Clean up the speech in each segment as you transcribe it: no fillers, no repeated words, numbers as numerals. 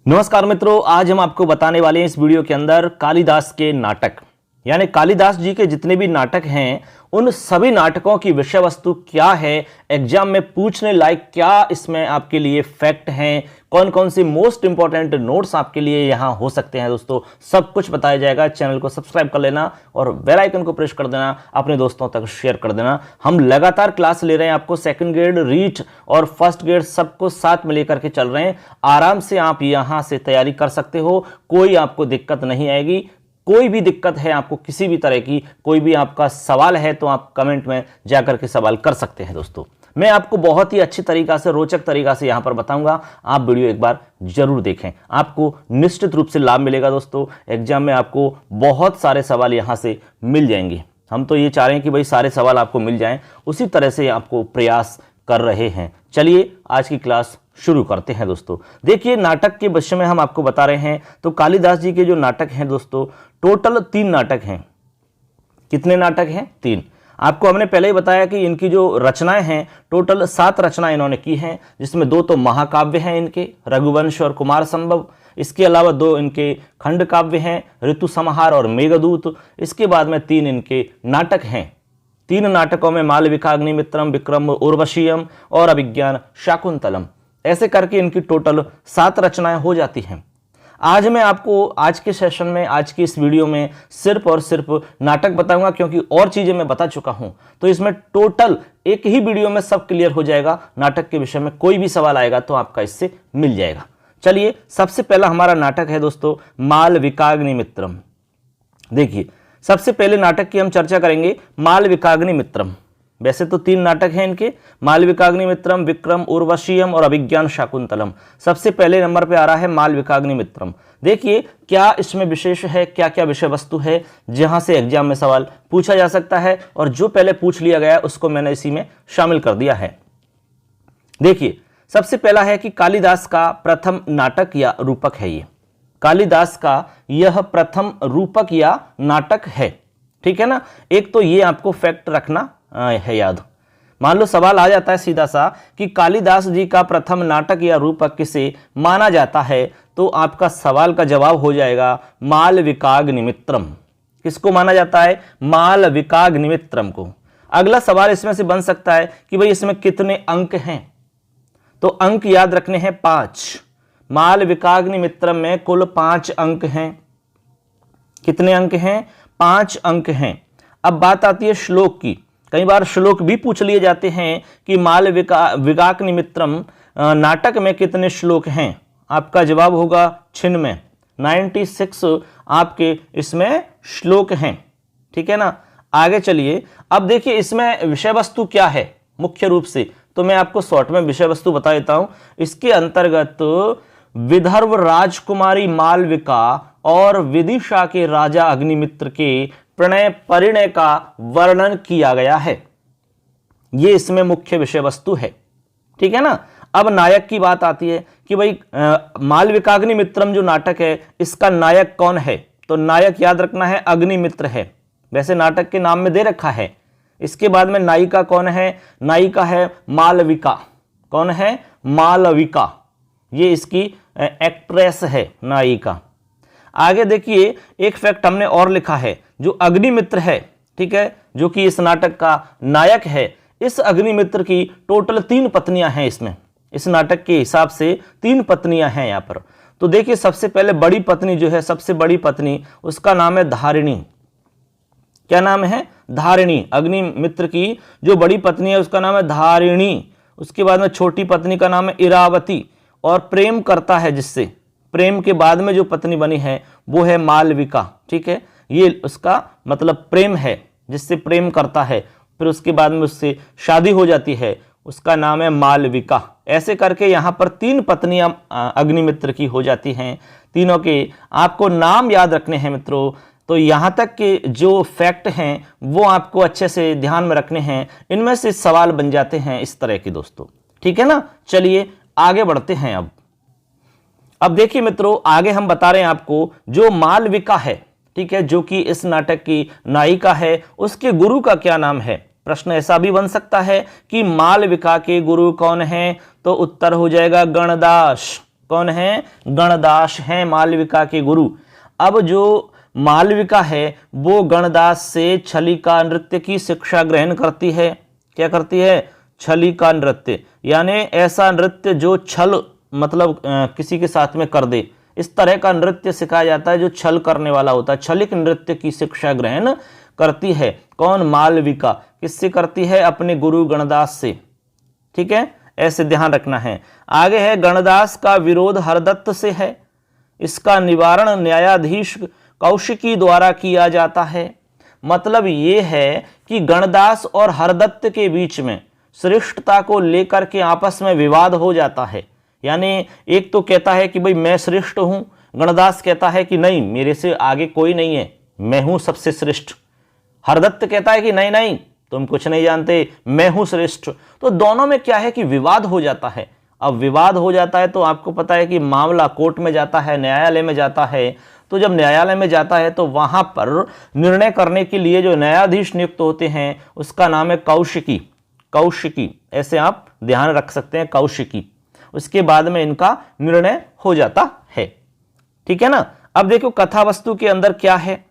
नमस्कार मित्रों, आज हम आपको बताने वाले हैं इस वीडियो के अंदर कालिदास के नाटक यानी कालिदास जी के जितने भी नाटक हैं उन सभी नाटकों की विषय वस्तु क्या है, एग्जाम में पूछने लायक क्या इसमें आपके लिए फैक्ट हैं, कौन कौन सी मोस्ट इंपॉर्टेंट नोट्स आपके लिए यहां हो सकते हैं। दोस्तों सब कुछ बताया जाएगा। चैनल को सब्सक्राइब कर लेना और बेल आइकन को प्रेस कर देना, अपने दोस्तों तक शेयर कर देना। हम लगातार क्लास ले रहे हैं, आपको सेकंड ग्रेड रीट और फर्स्ट ग्रेड सबको साथ में लेकर के चल रहे हैं। आराम से आप यहां से तैयारी कर सकते हो, कोई आपको दिक्कत नहीं आएगी। कोई भी दिक्कत है आपको, किसी भी तरह की कोई भी आपका सवाल है तो आप कमेंट में जाकर के सवाल कर सकते हैं। दोस्तों मैं आपको बहुत ही अच्छी तरीका से, रोचक तरीका से यहां पर बताऊंगा, आप वीडियो एक बार जरूर देखें, आपको निश्चित रूप से लाभ मिलेगा। दोस्तों एग्जाम में आपको बहुत सारे सवाल यहां से मिल जाएंगे। हम तो ये चाह रहे हैं कि भाई सारे सवाल आपको मिल जाएं, उसी तरह से आपको प्रयास कर रहे हैं। चलिए आज की क्लास शुरू करते हैं। दोस्तों देखिए, नाटक के विषय में हम आपको बता रहे हैं तो कालिदास जी के जो नाटक हैं दोस्तों, टोटल 3 नाटक हैं। कितने नाटक हैं? 3। आपको हमने पहले ही बताया कि इनकी जो रचनाएं हैं, टोटल 7 रचनाएं इन्होंने की हैं, जिसमें 2 तो महाकाव्य हैं इनके, रघुवंश और कुमार संभव। इसके अलावा 2 इनके खंड काव्य हैं, ऋतु संहार और मेघदूत। इसके बाद में 3 इनके नाटक हैं। 3 नाटकों में मालविका, अग्निमित्रम, विक्रम उर्वशीयम और अभिज्ञान शाकुंतलम, ऐसे करके इनकी टोटल 7 रचनाएं हो जाती हैं। आज मैं आपको आज के सेशन में, आज की इस वीडियो में सिर्फ और सिर्फ नाटक बताऊंगा, क्योंकि और चीजें मैं बता चुका हूं। तो इसमें टोटल एक ही वीडियो में सब क्लियर हो जाएगा। नाटक के विषय में कोई भी सवाल आएगा तो आपका इससे मिल जाएगा। चलिए सबसे पहला हमारा नाटक है दोस्तों मालविकाग्निमित्रम। देखिए सबसे पहले नाटक की हम चर्चा करेंगे मालविकाग्निमित्रम। वैसे तो 3 नाटक हैं इनके, मालविकाग्निमित्रम, विक्रम उर्वशीयम और अभिज्ञान शाकुंतलम। सबसे पहले नंबर पे आ रहा है मालविकाग्निमित्रम। देखिए क्या इसमें विशेष है, क्या क्या विषय वस्तु है जहां से एग्जाम में सवाल पूछा जा सकता है, और जो पहले पूछ लिया गया है उसको मैंने इसी में शामिल कर दिया है। देखिए सबसे पहला है कि कालिदास का प्रथम नाटक या रूपक है। ये कालिदास का यह प्रथम रूपक या नाटक है, ठीक है ना। एक तो ये आपको फैक्ट रखना है याद। मान लो सवाल आ जाता है सीधा सा कि कालिदास जी का प्रथम नाटक या रूपक किसे माना जाता है, तो आपका सवाल का जवाब हो जाएगा मालविकाग्निमित्रम। किसको माना जाता है? मालविकाग्निमित्रम को। अगला सवाल इसमें से बन सकता है कि भाई इसमें कितने अंक हैं, तो अंक याद रखने हैं 5। मालविकाग्निमित्रम में कुल 5 अंक हैं। कितने अंक हैं? 5 अंक हैं। अब बात आती है श्लोक की। कई बार श्लोक भी पूछ लिए जाते हैं कि मालविकाग्निमित्रम नाटक में कितने श्लोक हैं। आपका जवाब होगा 96। 96 आपके इसमें श्लोक हैं, ठीक है ना। आगे चलिए, अब देखिए इसमें विषय वस्तु क्या है मुख्य रूप से, तो मैं आपको शॉर्ट में विषय वस्तु बता देता हूं। इसके अंतर्गत विदर्भ राजकुमारी मालविका और विदिशा के राजा अग्निमित्र के प्रणय परिणय का वर्णन किया गया है। यह इसमें मुख्य विषय वस्तु है, ठीक है ना। अब नायक की बात आती है कि भाई मालविकाग्निमित्रम जो नाटक है इसका नायक कौन है, तो नायक याद रखना है अग्निमित्र है। वैसे नाटक के नाम में दे रखा है। इसके बाद में नायिका कौन है? नायिका है मालविका। कौन है? मालविका। ये इसकी एक्ट्रेस है, नायिका। आगे देखिए एक फैक्ट हमने और लिखा है, जो अग्निमित्र है, ठीक है, जो कि इस नाटक का नायक है, इस अग्निमित्र की टोटल 3 पत्नियां हैं। इसमें इस नाटक के हिसाब से 3 पत्नियां हैं यहां पर। तो देखिए सबसे पहले बड़ी पत्नी जो है, सबसे बड़ी पत्नी, उसका नाम है धारिणी। क्या नाम है? धारिणी। अग्निमित्र की जो बड़ी पत्नी है उसका नाम है धारिणी। उसके बाद में छोटी पत्नी का नाम है इरावती, और प्रेम करता है जिससे, प्रेम के बाद में जो पत्नी बनी है वो है मालविका, ठीक है। ये उसका मतलब प्रेम है, जिससे प्रेम करता है, फिर उसके बाद में उससे शादी हो जाती है, उसका नाम है मालविका। ऐसे करके यहां पर 3 पत्नियां अग्निमित्र की हो जाती हैं। तीनों के आपको नाम याद रखने हैं मित्रों। तो यहां तक के जो फैक्ट हैं वो आपको अच्छे से ध्यान में रखने हैं। इनमें से सवाल बन जाते हैं इस तरह के दोस्तों, ठीक है ना। चलिए आगे बढ़ते हैं। अब देखिए मित्रों, आगे हम बता रहे हैं आपको जो मालविका है, ठीक है, जो कि इस नाटक की नायिका है, उसके गुरु का क्या नाम है। प्रश्न ऐसा भी बन सकता है कि मालविका के गुरु कौन हैं, तो उत्तर हो जाएगा गणदास। कौन है? गणदास हैं मालविका के गुरु। अब जो मालविका है वो गणदास से छली का नृत्य की शिक्षा ग्रहण करती है। क्या करती है? छली का नृत्य, यानी ऐसा नृत्य जो छल मतलब किसी के साथ में कर दे, इस तरह का नृत्य सिखाया जाता है जो छल करने वाला होता है। छलिक नृत्य की शिक्षा ग्रहण करती है कौन? मालविका। किससे करती है? अपने गुरु गणदास से। ठीक है, ऐसे ध्यान रखना है। आगे है गणदास का विरोध हरदत्त से है, इसका निवारण न्यायाधीश कौशिकी द्वारा किया जाता है। मतलब ये है कि गणदास और हरदत्त के बीच में श्रेष्ठता को लेकर के आपस में विवाद हो जाता है। यानी एक तो कहता है कि भाई मैं श्रेष्ठ हूं, गणदास कहता है कि नहीं मेरे से आगे कोई नहीं है, मैं हूं सबसे श्रेष्ठ। हरदत्त कहता है कि नहीं नहीं तुम कुछ नहीं जानते, मैं हूं श्रेष्ठ। तो दोनों में क्या है कि विवाद हो जाता है। अब विवाद हो जाता है तो आपको पता है कि मामला कोर्ट में जाता है, न्यायालय में जाता है। तो जब न्यायालय में जाता है तो वहां पर निर्णय करने के लिए जो न्यायाधीश नियुक्त होते हैं उसका नाम है कौशिकी। कौशिकी ऐसे आप ध्यान रख सकते हैं, कौशिकी। उसके बाद में इनका निर्णय हो जाता है। ठीक है ना। अब देखो कथा वस्तु के अंदर क्या है।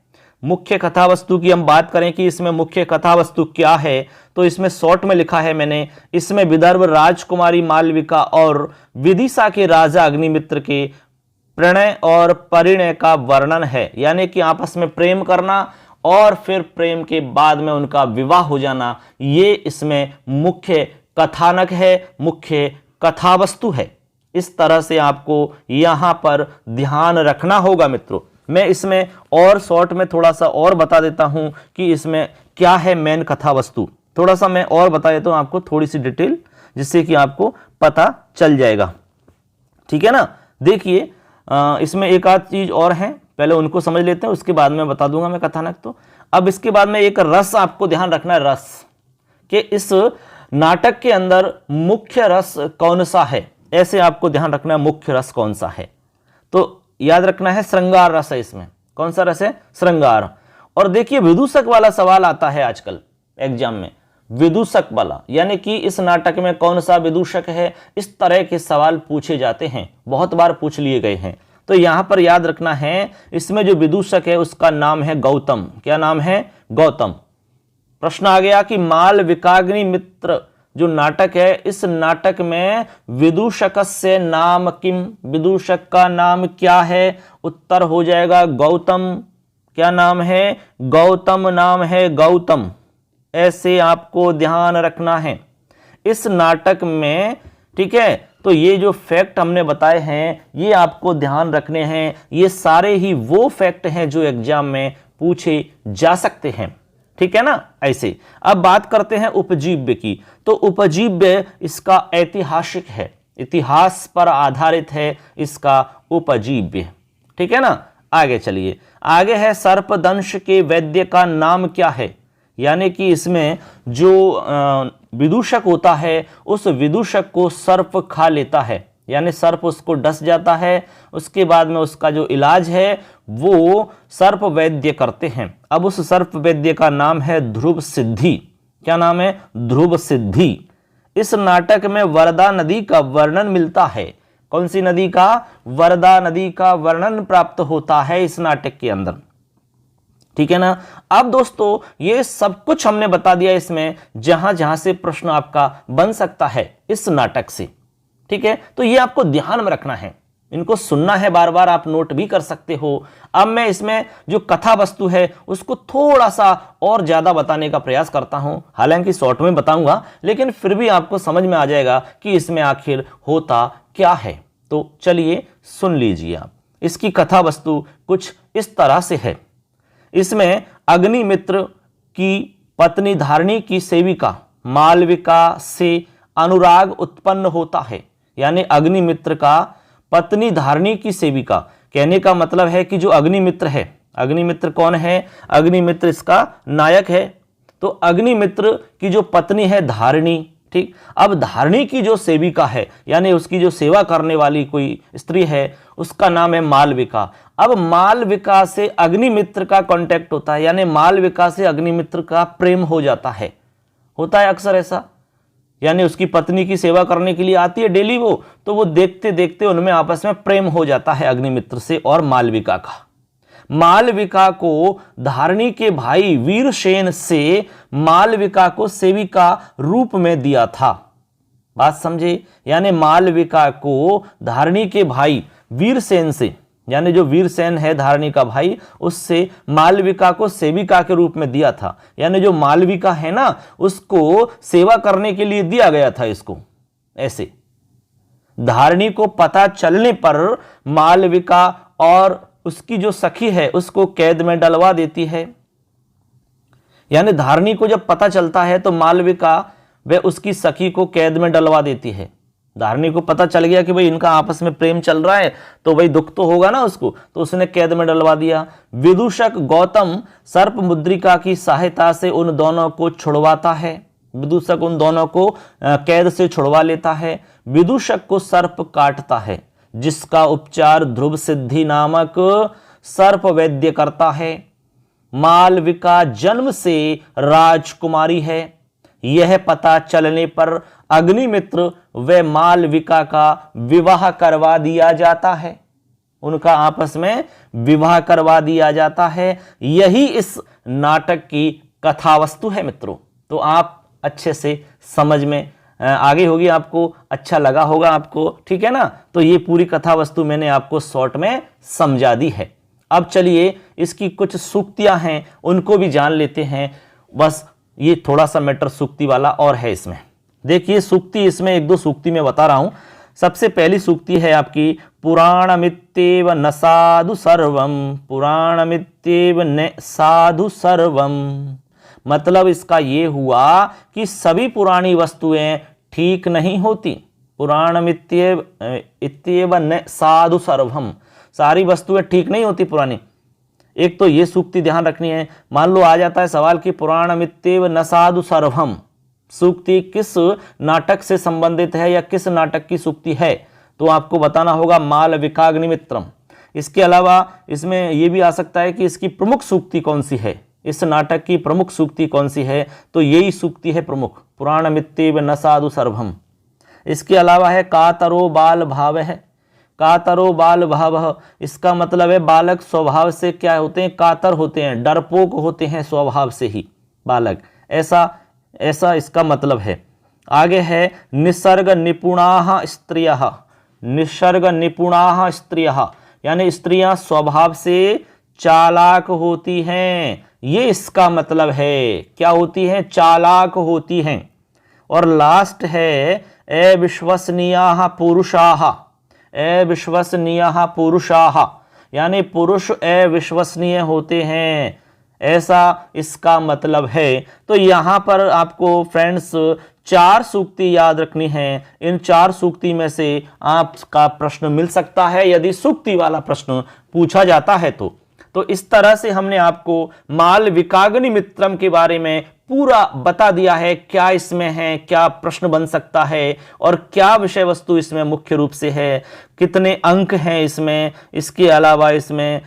मुख्य कथा वस्तु की हम बात करें कि इसमें मुख्य कथा वस्तु क्या है, तो इसमें शॉर्ट में लिखा है मैंने, इसमें विदर्भ राजकुमारी मालविका और विदिशा के राजा अग्निमित्र के प्रणय और परिणय का वर्णन है। यानी कि आपस में प्रेम करना और फिर प्रेम के बाद में उनका विवाह हो जाना, ये इसमें मुख्य कथानक है, मुख्य कथा वस्तु है। इस तरह से आपको यहां पर ध्यान रखना होगा मित्रों। मैं इसमें और शॉर्ट में थोड़ा सा और बता देता हूं कि इसमें क्या है मेन कथा वस्तु। थोड़ा सा मैं और बता देता हूं आपको, थोड़ी सी डिटेल, जिससे कि आपको पता चल जाएगा। ठीक है ना। देखिए इसमें एक आध चीज और है, पहले उनको समझ लेते हैं, उसके बाद में बता दूंगा मैं कथानक। तो अब इसके बाद में एक रस आपको ध्यान रखना है, रस कि इस नाटक के अंदर मुख्य रस कौन सा है, ऐसे आपको ध्यान रखना है मुख्य रस कौन सा है। तो याद रखना है श्रृंगार रस है इसमें। कौन सा रस है? श्रृंगार। और देखिए विदूषक वाला सवाल आता है आजकल एग्जाम में, विदूषक वाला, यानी कि इस नाटक में कौन सा विदूषक है, इस तरह के सवाल पूछे जाते हैं, बहुत बार पूछ लिए गए हैं। तो यहां पर याद रखना है इसमें जो विदूषक है उसका नाम है गौतम। क्या नाम है? गौतम। प्रश्न आ गया कि मालविकाग्निमित्र जो नाटक है, इस नाटक में विदूषकस्य नाम किम, विदूषक का नाम क्या है? उत्तर हो जाएगा गौतम। क्या नाम है? गौतम नाम है, गौतम। ऐसे आपको ध्यान रखना है इस नाटक में। ठीक है, तो ये जो फैक्ट हमने बताए हैं ये आपको ध्यान रखने हैं। ये सारे ही वो फैक्ट हैं जो एग्जाम में पूछे जा सकते हैं। ठीक है ना। ऐसे अब बात करते हैं उपजीव्य की। तो उपजीव्य इसका ऐतिहासिक है, इतिहास पर आधारित है इसका उपजीव्य। ठीक है ना। आगे चलिए, आगे है सर्पदंश के वैद्य का नाम क्या है। यानी कि इसमें जो विदूषक होता है उस विदूषक को सर्प खा लेता है, यानी सर्प उसको डस जाता है। उसके बाद में उसका जो इलाज है वो सर्प वैद्य करते हैं। अब उस सर्प वैद्य का नाम है ध्रुव सिद्धि। क्या नाम है? ध्रुव सिद्धि। इस नाटक में वरदा नदी का वर्णन मिलता है। कौन सी नदी का? वरदा नदी का वर्णन प्राप्त होता है इस नाटक के अंदर। ठीक है ना। अब दोस्तों ये सब कुछ हमने बता दिया इसमें, जहां जहां से प्रश्न आपका बन सकता है इस नाटक से। ठीक है, तो ये आपको ध्यान में रखना है, इनको सुनना है, बार बार आप नोट भी कर सकते हो। अब मैं इसमें जो कथा वस्तु है उसको थोड़ा सा और ज्यादा बताने का प्रयास करता हूं, हालांकि शॉर्ट में बताऊंगा, लेकिन फिर भी आपको समझ में आ जाएगा कि इसमें आखिर होता क्या है। तो चलिए सुन लीजिए आप। इसकी कथा वस्तु कुछ इस तरह से है। इसमें अग्निमित्र की पत्नी धारणी की सेविका मालविका से अनुराग उत्पन्न होता है। यानी अग्निमित्र का पत्नी धारणी की सेविका, कहने का मतलब है कि जो अग्निमित्र है, अग्निमित्र कौन है? अग्निमित्र इसका नायक है। तो अग्निमित्र की जो पत्नी है धारणी, ठीक, अब धारणी की जो सेविका है यानी उसकी जो सेवा करने वाली कोई स्त्री है उसका नाम है मालविका। अब मालविका से अग्निमित्र का कांटेक्ट होता है, यानी मालविका से अग्निमित्र का प्रेम हो जाता है। होता है अक्सर ऐसा, यानी उसकी पत्नी की सेवा करने के लिए आती है डेली वो, तो वो देखते देखते उनमें आपस में प्रेम हो जाता है अग्निमित्र से और मालविका का। मालविका को धारणी के भाई वीरसेन से मालविका को सेविका रूप में दिया था। बात समझे, यानी मालविका को धारणी के भाई वीरसेन से, यानी जो वीरसेन है धारणी का भाई, उससे मालविका को सेविका के रूप में दिया था। यानी जो मालविका है ना, उसको सेवा करने के लिए दिया गया था इसको। ऐसे धारणी को पता चलने पर मालविका और उसकी जो सखी है उसको कैद में डलवा देती है। यानी धारणी को जब पता चलता है तो मालविका वे उसकी सखी को कैद में डलवा देती है। धारणी को पता चल गया कि भाई इनका आपस में प्रेम चल रहा है, तो भाई दुख तो होगा ना उसको, तो उसने कैद में डलवा दिया। विदूषक गौतम सर्प मुद्रिका की सहायता से उन दोनों को छुड़वाता है। विदूषक उन दोनों को कैद से छुड़वा लेता है। विदूषक को सर्प काटता है, जिसका उपचार ध्रुव सिद्धि नामक सर्प वैद्य करता है। मालविका जन्म से राजकुमारी है। यह पता चलने पर अग्निमित्र व मालविका का विवाह करवा दिया जाता है। उनका आपस में विवाह करवा दिया जाता है। यही इस नाटक की कथा वस्तु है मित्रों। तो आप अच्छे से समझ में आगे होगी, आपको अच्छा लगा होगा आपको, ठीक है ना। तो ये पूरी कथा वस्तु मैंने आपको शॉर्ट में समझा दी है। अब चलिए इसकी कुछ सूक्तियां हैं उनको भी जान लेते हैं। बस ये थोड़ा सा मैटर सूक्ति वाला और है इसमें। देखिए सूक्ति, इसमें एक दो सूक्ति मैं बता रहा हूं। सबसे पहली सूक्ति है आपकी, पुराणमित्येव न साधु सर्वम, पुराणमित्येव न साधु सर्वम। मतलब इसका ये हुआ कि सभी पुरानी वस्तुएं ठीक नहीं होती। पुराणमित्येव इत्येव न साधु सर्वम, सारी वस्तुएं ठीक नहीं होती पुरानी। एक तो ये सूक्ति ध्यान रखनी है। मान लो आ जाता है सवाल कि पुराणमित्येव न साधु सर्वम, सूक्ति किस नाटक से संबंधित है या किस नाटक की सूक्ति है, तो आपको बताना होगा मालविकाग्निमित्रम। इसके अलावा इसमें यह भी आ सकता है कि इसकी प्रमुख सूक्ति कौन सी है, इस नाटक की प्रमुख सूक्ति कौन सी है, तो यही सूक्ति है प्रमुख, पुराणमित्येव न साधु सर्वम। इसके अलावा है कातरो बाल भाव है, कातरो बाल भाव, इसका मतलब है बालक स्वभाव से क्या होते हैं, कातर होते हैं, डरपोक होते हैं स्वभाव से ही बालक, ऐसा इसका मतलब है। आगे है निसर्ग निपुणाः स्त्रियः, निसर्ग निपुणाः स्त्रियः, यानी स्त्रियां स्वभाव से चालाक होती हैं, ये इसका मतलब है। क्या होती हैं, चालाक होती हैं। और लास्ट है अविश्वसनीयाः पुरुषाः, अविश्वसनीयाः पुरुषाः, यानी पुरुष अविश्वसनीय होते हैं, ऐसा इसका मतलब है। तो यहां पर आपको फ्रेंड्स 4 सूक्ति याद रखनी है। इन 4 सूक्ति में से आपका प्रश्न मिल सकता है यदि सूक्ति वाला प्रश्न पूछा जाता है तो इस तरह से हमने आपको मालविकाग्निमित्रम के बारे में पूरा बता दिया है, क्या इसमें है, क्या प्रश्न बन सकता है और क्या विषय वस्तु इसमें मुख्य रूप से है, कितने अंक हैं इसमें। इसके अलावा इसमें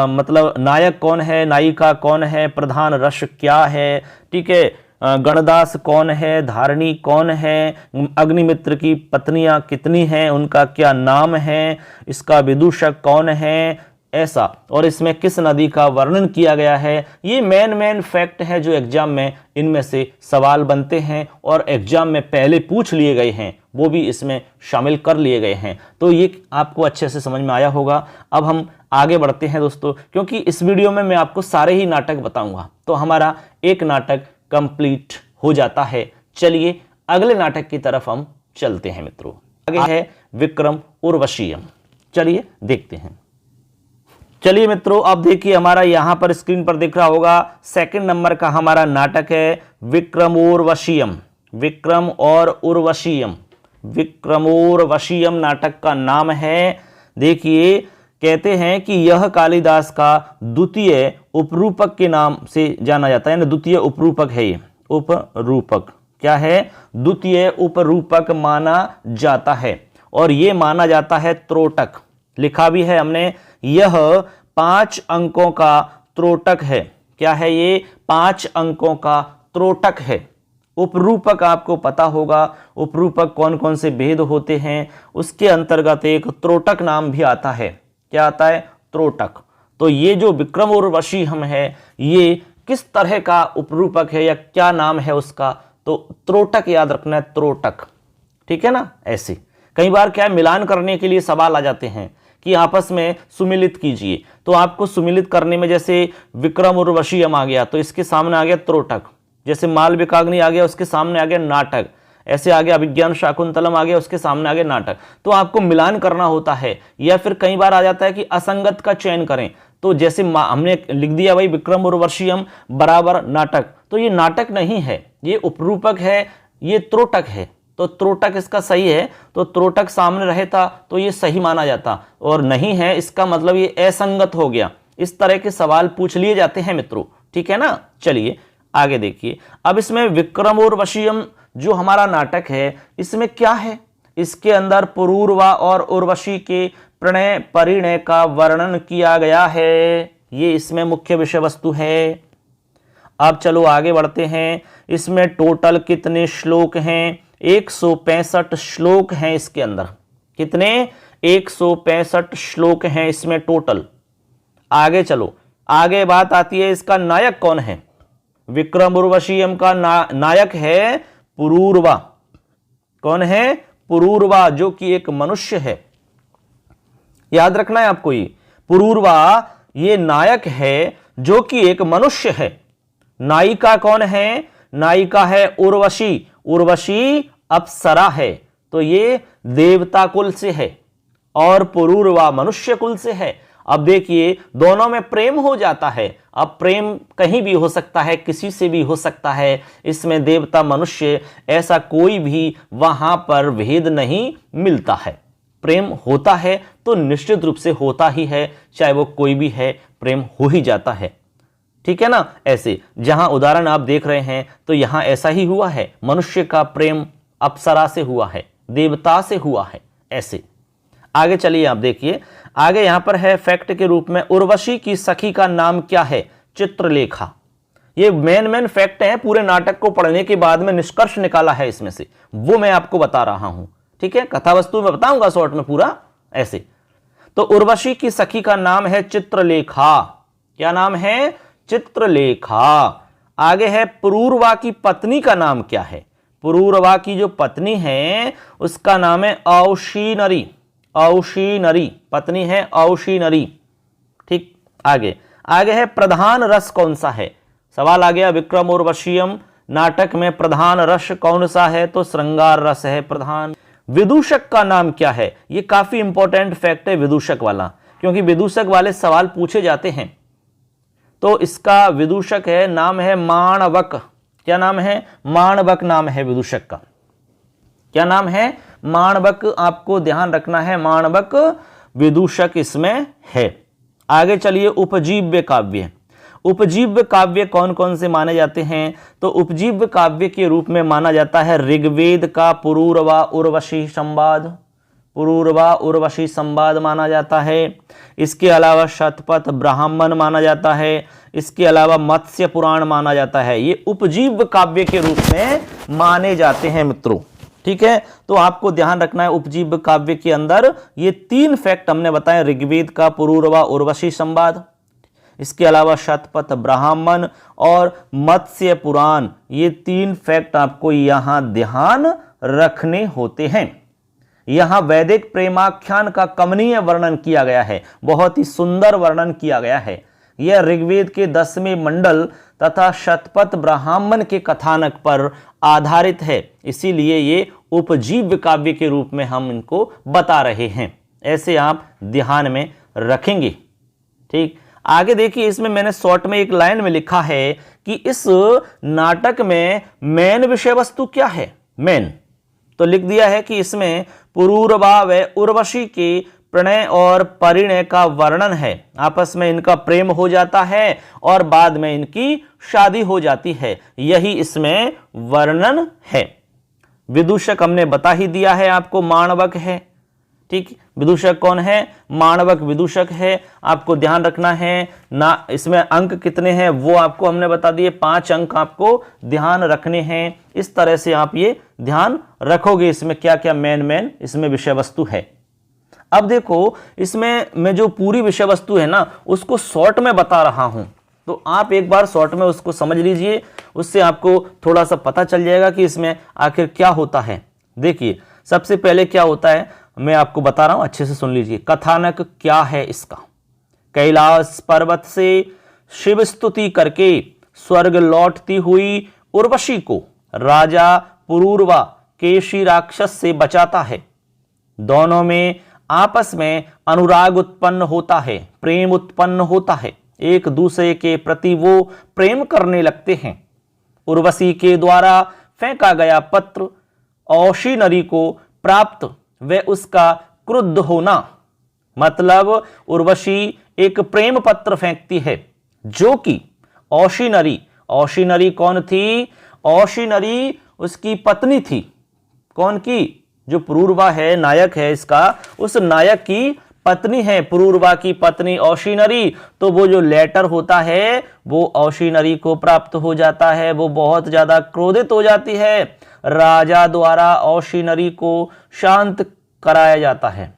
मतलब नायक कौन है, नायिका कौन है, प्रधान रस क्या है, ठीक है, गणदास कौन है, धारणी कौन है, अग्निमित्र की पत्नियां कितनी हैं, उनका क्या नाम है, इसका विदूषक कौन है, ऐसा। और इसमें किस नदी का वर्णन किया गया है। ये मेन फैक्ट है जो एग्जाम में इनमें से सवाल बनते हैं और एग्जाम में पहले पूछ लिए गए हैं, वो भी इसमें शामिल कर लिए गए हैं। तो ये आपको अच्छे से समझ में आया होगा। अब हम आगे बढ़ते हैं दोस्तों, क्योंकि इस वीडियो में मैं आपको सारे ही नाटक बताऊंगा, तो हमारा एक नाटक कंप्लीट हो जाता है। चलिए अगले नाटक की तरफ हम चलते हैं मित्रों। आगे है विक्रम उर्वशीयम, चलिए देखते हैं। चलिए मित्रों, अब देखिए हमारा यहां पर स्क्रीन पर दिख रहा होगा 2nd नंबर का हमारा नाटक है विक्रमोर्वशीयम। विक्रम और उर्वशीयम, विक्रमोर्वशीयम नाटक का नाम है। देखिए कहते हैं कि यह कालिदास का द्वितीय उपरूपक के नाम से जाना जाता है, यानी द्वितीय उपरूपक है। ये उपरूपक क्या है, द्वितीय उपरूपक माना जाता है और ये माना जाता है त्रोटक। लिखा भी है हमने, यह 5 अंकों का त्रोटक है। क्या है ये, 5 अंकों का त्रोटक है। उपरूपक आपको पता होगा, उपरूपक कौन कौन से भेद होते हैं। उसके अंतर्गत एक त्रोटक नाम भी आता है। क्या आता है? त्रोटक। तो ये जो विक्रम उर्वशी हम है, ये किस तरह का उपरूपक है या क्या नाम है उसका? तो त्रोटक याद रखना है, त्रोटक। ठीक है ना? ऐसे कई बार क्या है, मिलान करने के लिए सवाल आ जाते हैं कि आपस में सुमिलित कीजिए। तो आपको सुमिलित करने में जैसे विक्रम उर्वशीयम आ गया तो इसके सामने आ गया त्रोटक, जैसे मालविकाग्नि आ गया उसके सामने आ गया नाटक, ऐसे आ गया अभिज्ञान शाकुंतलम आ गया उसके सामने आ गया नाटक। तो आपको मिलान करना होता है। या फिर कई बार आ जाता है कि असंगत का चयन करें। तो जैसे हमने लिख दिया भाई विक्रम उर्वशीयम बराबर नाटक, तो ये नाटक नहीं है, ये उपरूपक है, ये त्रोटक है। तो त्रोटक इसका सही है, तो त्रोटक सामने रहता तो ये सही माना जाता, और नहीं है इसका मतलब ये असंगत हो गया। इस तरह के सवाल पूछ लिए जाते हैं मित्रों। ठीक है ना? चलिए आगे देखिए। अब इसमें विक्रम उर्वशीयम जो हमारा नाटक है, इसमें क्या है? इसके अंदर पुरूरवा और उर्वशी के प्रणय परिणय का वर्णन किया गया है। ये इसमें मुख्य विषय वस्तु है। अब चलो आगे बढ़ते हैं। इसमें टोटल कितने श्लोक हैं? 165 श्लोक हैं इसके अंदर। कितने? 165 श्लोक हैं इसमें टोटल। आगे चलो, आगे बात आती है इसका नायक कौन है? विक्रम उर्वशीयम का नायक है पुरूरवा। कौन है? पुरूरवा, जो कि एक मनुष्य है। याद रखना है आपको, ये पुरूरवा ये नायक है जो कि एक मनुष्य है। नायिका कौन है? नायिका है उर्वशी। उर्वशी अप्सरा है, तो ये देवता कुल से है और पुरूरवा मनुष्य कुल से है। अब देखिए दोनों में प्रेम हो जाता है। अब प्रेम कहीं भी हो सकता है, किसी से भी हो सकता है। इसमें देवता मनुष्य ऐसा कोई भी वहां पर भेद नहीं मिलता है। प्रेम होता है तो निश्चित रूप से होता ही है, चाहे वो कोई भी है, प्रेम हो ही जाता है। ठीक है ना? ऐसे जहां उदाहरण आप देख रहे हैं तो यहां ऐसा ही हुआ है। मनुष्य का प्रेम अप्सरा से हुआ है, देवता से हुआ है। ऐसे आगे चलिए आप देखिए। आगे यहां पर है फैक्ट के रूप में, उर्वशी की सखी का नाम क्या है? चित्रलेखा। ये मेन फैक्ट है, पूरे नाटक को पढ़ने के बाद में निष्कर्ष निकाला है इसमें से, वो मैं आपको बता रहा हूं। ठीक है? कथा वस्तु में बताऊंगा शॉर्ट में पूरा। ऐसे तो उर्वशी की सखी का नाम है चित्रलेखा। क्या नाम है? चित्रलेखा। आगे है पुरूरवा की पत्नी का नाम क्या है? पुरूरवा की जो पत्नी है उसका नाम है औशीनरी। औशीनरी पत्नी है, औशीनरी। ठीक। आगे है प्रधान रस कौन सा है? सवाल आ गया विक्रम उर्वशीयम नाटक में प्रधान रस कौन सा है? तो श्रृंगार रस है प्रधान। विदूषक का नाम क्या है? ये काफी इंपॉर्टेंट फैक्ट है विदूषक वाला, क्योंकि विदूषक वाले सवाल पूछे जाते हैं। तो इसका विदूषक है, नाम है माणवक। क्या नाम है? माणवक नाम है विदूषक का। क्या नाम है? माणवक। आपको ध्यान रखना है, माणवक विदूषक इसमें है। आगे चलिए, उपजीव्य काव्य। उपजीव्य काव्य कौन कौन से माने जाते हैं? तो उपजीव्य काव्य के रूप में माना जाता है ऋग्वेद का पुरूरवा उर्वशी संवाद। पुरूरवा उर्वशी संवाद माना जाता है। इसके अलावा शतपथ ब्राह्मण माना जाता है। इसके अलावा मत्स्य पुराण माना जाता है। ये उपजीव्य काव्य के रूप में माने जाते हैं मित्रों। ठीक है? तो आपको ध्यान रखना है, उपजीव्य काव्य के अंदर ये 3 फैक्ट हमने बताए, ऋग्वेद का पुरूरवा उर्वशी संवाद, इसके अलावा शतपथ ब्राह्मण और मत्स्य पुराण। ये 3 फैक्ट आपको यहां ध्यान रखने होते हैं। यहां वैदिक प्रेमाख्यान का कमनीय वर्णन किया गया है, बहुत ही सुंदर वर्णन किया गया है। यह ऋग्वेद के 10वें मंडल तथा शतपथ ब्राह्मण के कथानक पर आधारित है, इसीलिए ये उपजीव्य काव्य के रूप में हम इनको बता रहे हैं। ऐसे आप ध्यान में रखेंगे। ठीक। आगे देखिए, इसमें मैंने शॉर्ट में एक लाइन में लिखा है कि इस नाटक में मेन विषय वस्तु क्या है? मेन तो लिख दिया है कि इसमें पुरूरवा व उर्वशी के प्रणय और परिणय का वर्णन है। आपस में इनका प्रेम हो जाता है और बाद में इनकी शादी हो जाती है, यही इसमें वर्णन है। विदूषक हमने बता ही दिया है आपको, माणवक है। ठीक, विदूषक कौन है? माणवक विदूषक है। आपको ध्यान रखना है ना, इसमें अंक कितने हैं वो आपको हमने बता दिए, 5 अंक आपको ध्यान रखने हैं। इस तरह से आप ये ध्यान रखोगे इसमें क्या क्या मेन इसमें विषय वस्तु है। अब देखो, इसमें मैं जो पूरी विषय वस्तु है ना उसको शॉर्ट में बता रहा हूं, तो आप एक बार शॉर्ट में उसको समझ लीजिए, उससे आपको थोड़ा सा पता चल जाएगा कि इसमें आखिर क्या होता है। देखिए, सबसे पहले क्या होता है मैं आपको बता रहा हूं, अच्छे से सुन लीजिए। कथानक क्या है इसका? कैलाश पर्वत से शिव स्तुति करके स्वर्ग लौटती हुई उर्वशी को राजा पुरूरवा केशी राक्षस से बचाता है। दोनों में आपस में अनुराग उत्पन्न होता है, प्रेम उत्पन्न होता है, एक दूसरे के प्रति वो प्रेम करने लगते हैं। उर्वशी के द्वारा फेंका गया पत्र औशी नरी को प्राप्त व उसका क्रुद्ध होना, मतलब उर्वशी एक प्रेम पत्र फेंकती है जो कि औशी नरी कौन थी? औशी नरी उसकी पत्नी थी। कौन की? जो पुरूरवा है, नायक है इसका, उस नायक की पत्नी है, पुरूरवा की पत्नी औशी नरी। तो वो जो लेटर होता है वो औशी नरी को प्राप्त हो जाता है, वो बहुत ज्यादा क्रोधित हो जाती है। राजा द्वारा औशी नरी को शांत कराया जाता है।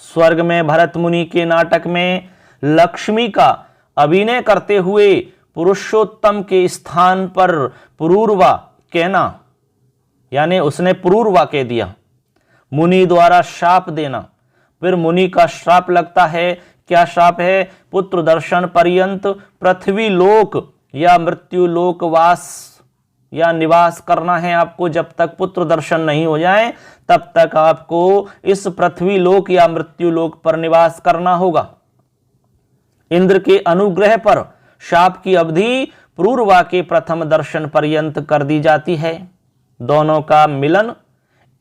स्वर्ग में भरत मुनि के नाटक में लक्ष्मी का अभिनय करते हुए पुरुषोत्तम के स्थान पर पुरूरवा कहना, यानी उसने पुरूरवा कह दिया। मुनि द्वारा शाप देना, फिर मुनि का श्राप लगता है। क्या श्राप है? पुत्र दर्शन पर्यंत पृथ्वी लोक या मृत्यु लोक वास या निवास करना है आपको। जब तक पुत्र दर्शन नहीं हो जाए तब तक आपको इस पृथ्वी लोक या मृत्यु लोक पर निवास करना होगा। इंद्र के अनुग्रह पर शाप की अवधि पुरूरवा के प्रथम दर्शन पर्यंत कर दी जाती है। दोनों का मिलन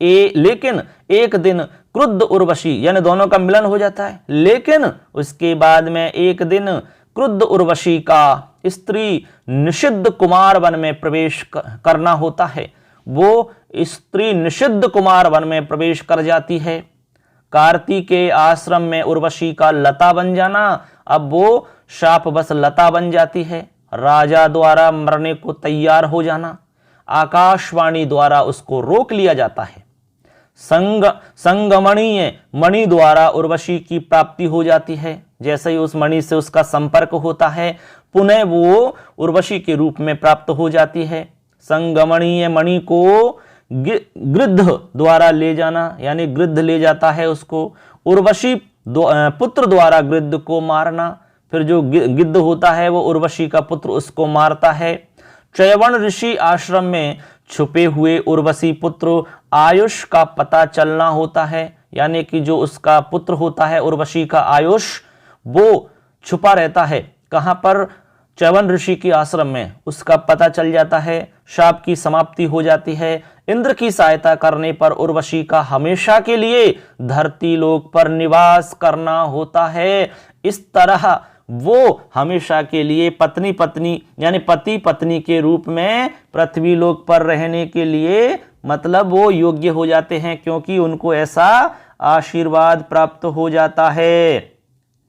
लेकिन एक दिन क्रुद्ध उर्वशी, यानी दोनों का मिलन हो जाता है, लेकिन उसके बाद में एक दिन क्रुद्ध उर्वशी का स्त्री निषिद्ध कुमार वन में प्रवेश करना होता है। वो स्त्री निषिद्ध कुमार वन में प्रवेश कर जाती है। कार्तिक के आश्रम में उर्वशी का लता बन जाना, अब वो शाप बस लता बन जाती है। राजा द्वारा मरने को तैयार हो जाना, आकाशवाणी द्वारा उसको रोक लिया जाता है। संगमणीय मणि द्वारा उर्वशी की प्राप्ति हो जाती है। जैसे ही उस मणि से उसका संपर्क होता है पुनः वो उर्वशी के रूप में प्राप्त हो जाती है। संगमणीय मणि को गृद्ध द्वारा ले जाना, यानी गृद्ध ले जाता है उसको। उर्वशी पुत्र द्वारा गृद्ध को मारना, फिर जो गिद्ध होता है वो उर्वशी का पुत्र उसको मारता है। च्यवन ऋषि आश्रम में छुपे हुए उर्वशी पुत्र आयुष का पता चलना होता है, यानी कि जो उसका पुत्र होता है उर्वशी का आयुष वो छुपा रहता है। कहां पर? च्यवन ऋषि के आश्रम में, उसका पता चल जाता है। शाप की समाप्ति हो जाती है। इंद्र की सहायता करने पर उर्वशी का हमेशा के लिए धरती लोक पर निवास करना होता है। इस तरह वो हमेशा के लिए पत्नी पत्नी यानी पति पत्नी के रूप में पृथ्वी लोक पर रहने के लिए मतलब वो योग्य हो जाते हैं, क्योंकि उनको ऐसा आशीर्वाद प्राप्त हो जाता है।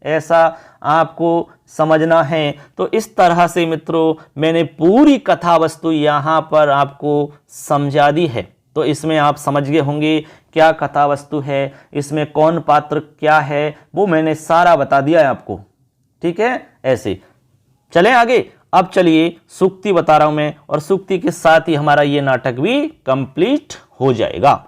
ऐसा आपको समझना है। तो इस तरह से मित्रों मैंने पूरी कथा वस्तु यहाँ पर आपको समझा दी है। तो इसमें आप समझ गए होंगे क्या कथा वस्तु है, इसमें कौन पात्र क्या है, वो मैंने सारा बता दिया है आपको। ठीक है, ऐसे चलें आगे। अब चलिए सूक्ति बता रहा हूं मैं, और सूक्ति के साथ ही हमारा ये नाटक भी कंप्लीट हो जाएगा।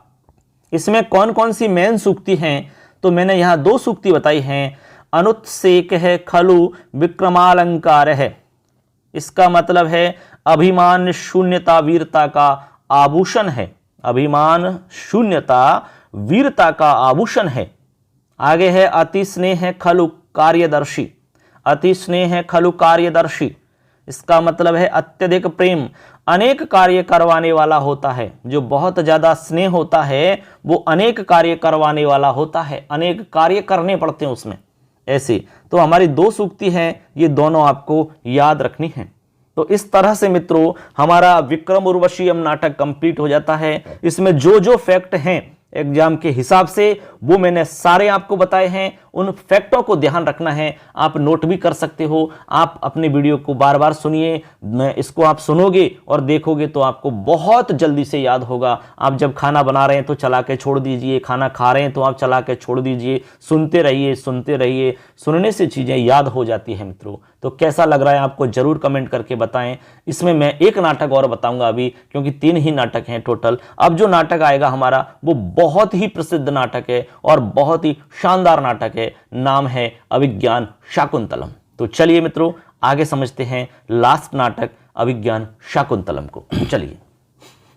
इसमें कौन कौन सी मेन सूक्ति हैं, तो मैंने यहां 2 सूक्ति बताई हैं। अनुत्सेक है खलु विक्रमालंकार है, इसका मतलब है अभिमान शून्यता वीरता का आभूषण है। अभिमान शून्यता वीरता का आभूषण है। आगे है अति स्नेह है खलु कार्यदर्शी, अति स्नेह है खलु कार्यदर्शी, इसका मतलब है अत्यधिक प्रेम अनेक कार्य करवाने वाला होता है। जो बहुत ज्यादा स्नेह होता है वो अनेक कार्य करवाने वाला होता है, अनेक कार्य करने पड़ते हैं उसमें। ऐसे तो हमारी 2 सूक्ति हैं, ये दोनों आपको याद रखनी है। तो इस तरह से मित्रों हमारा विक्रम उर्वशीयम नाटक कंप्लीट हो जाता है। इसमें जो जो फैक्ट हैं एग्जाम के हिसाब से वो मैंने सारे आपको बताए हैं। उन फैक्टों को ध्यान रखना है, आप नोट भी कर सकते हो। आप अपने वीडियो को बार बार सुनिए, इसको आप सुनोगे और देखोगे तो आपको बहुत जल्दी से याद होगा। आप जब खाना बना रहे हैं तो चला के छोड़ दीजिए, खाना खा रहे हैं तो आप चला के छोड़ दीजिए, सुनते रहिए सुनते रहिए, सुनने से चीजें याद हो जाती है मित्रों। तो कैसा लग रहा है आपको जरूर कमेंट करके बताएं। इसमें मैं एक नाटक और बताऊंगा अभी, क्योंकि 3 ही नाटक हैं टोटल। अब जो नाटक आएगा हमारा वो बहुत ही प्रसिद्ध नाटक है और बहुत ही शानदार नाटक है। नाम है अभिज्ञान शाकुंतलम। तो चलिए मित्रों आगे समझते हैं लास्ट नाटक अभिज्ञान शाकुंतलम को।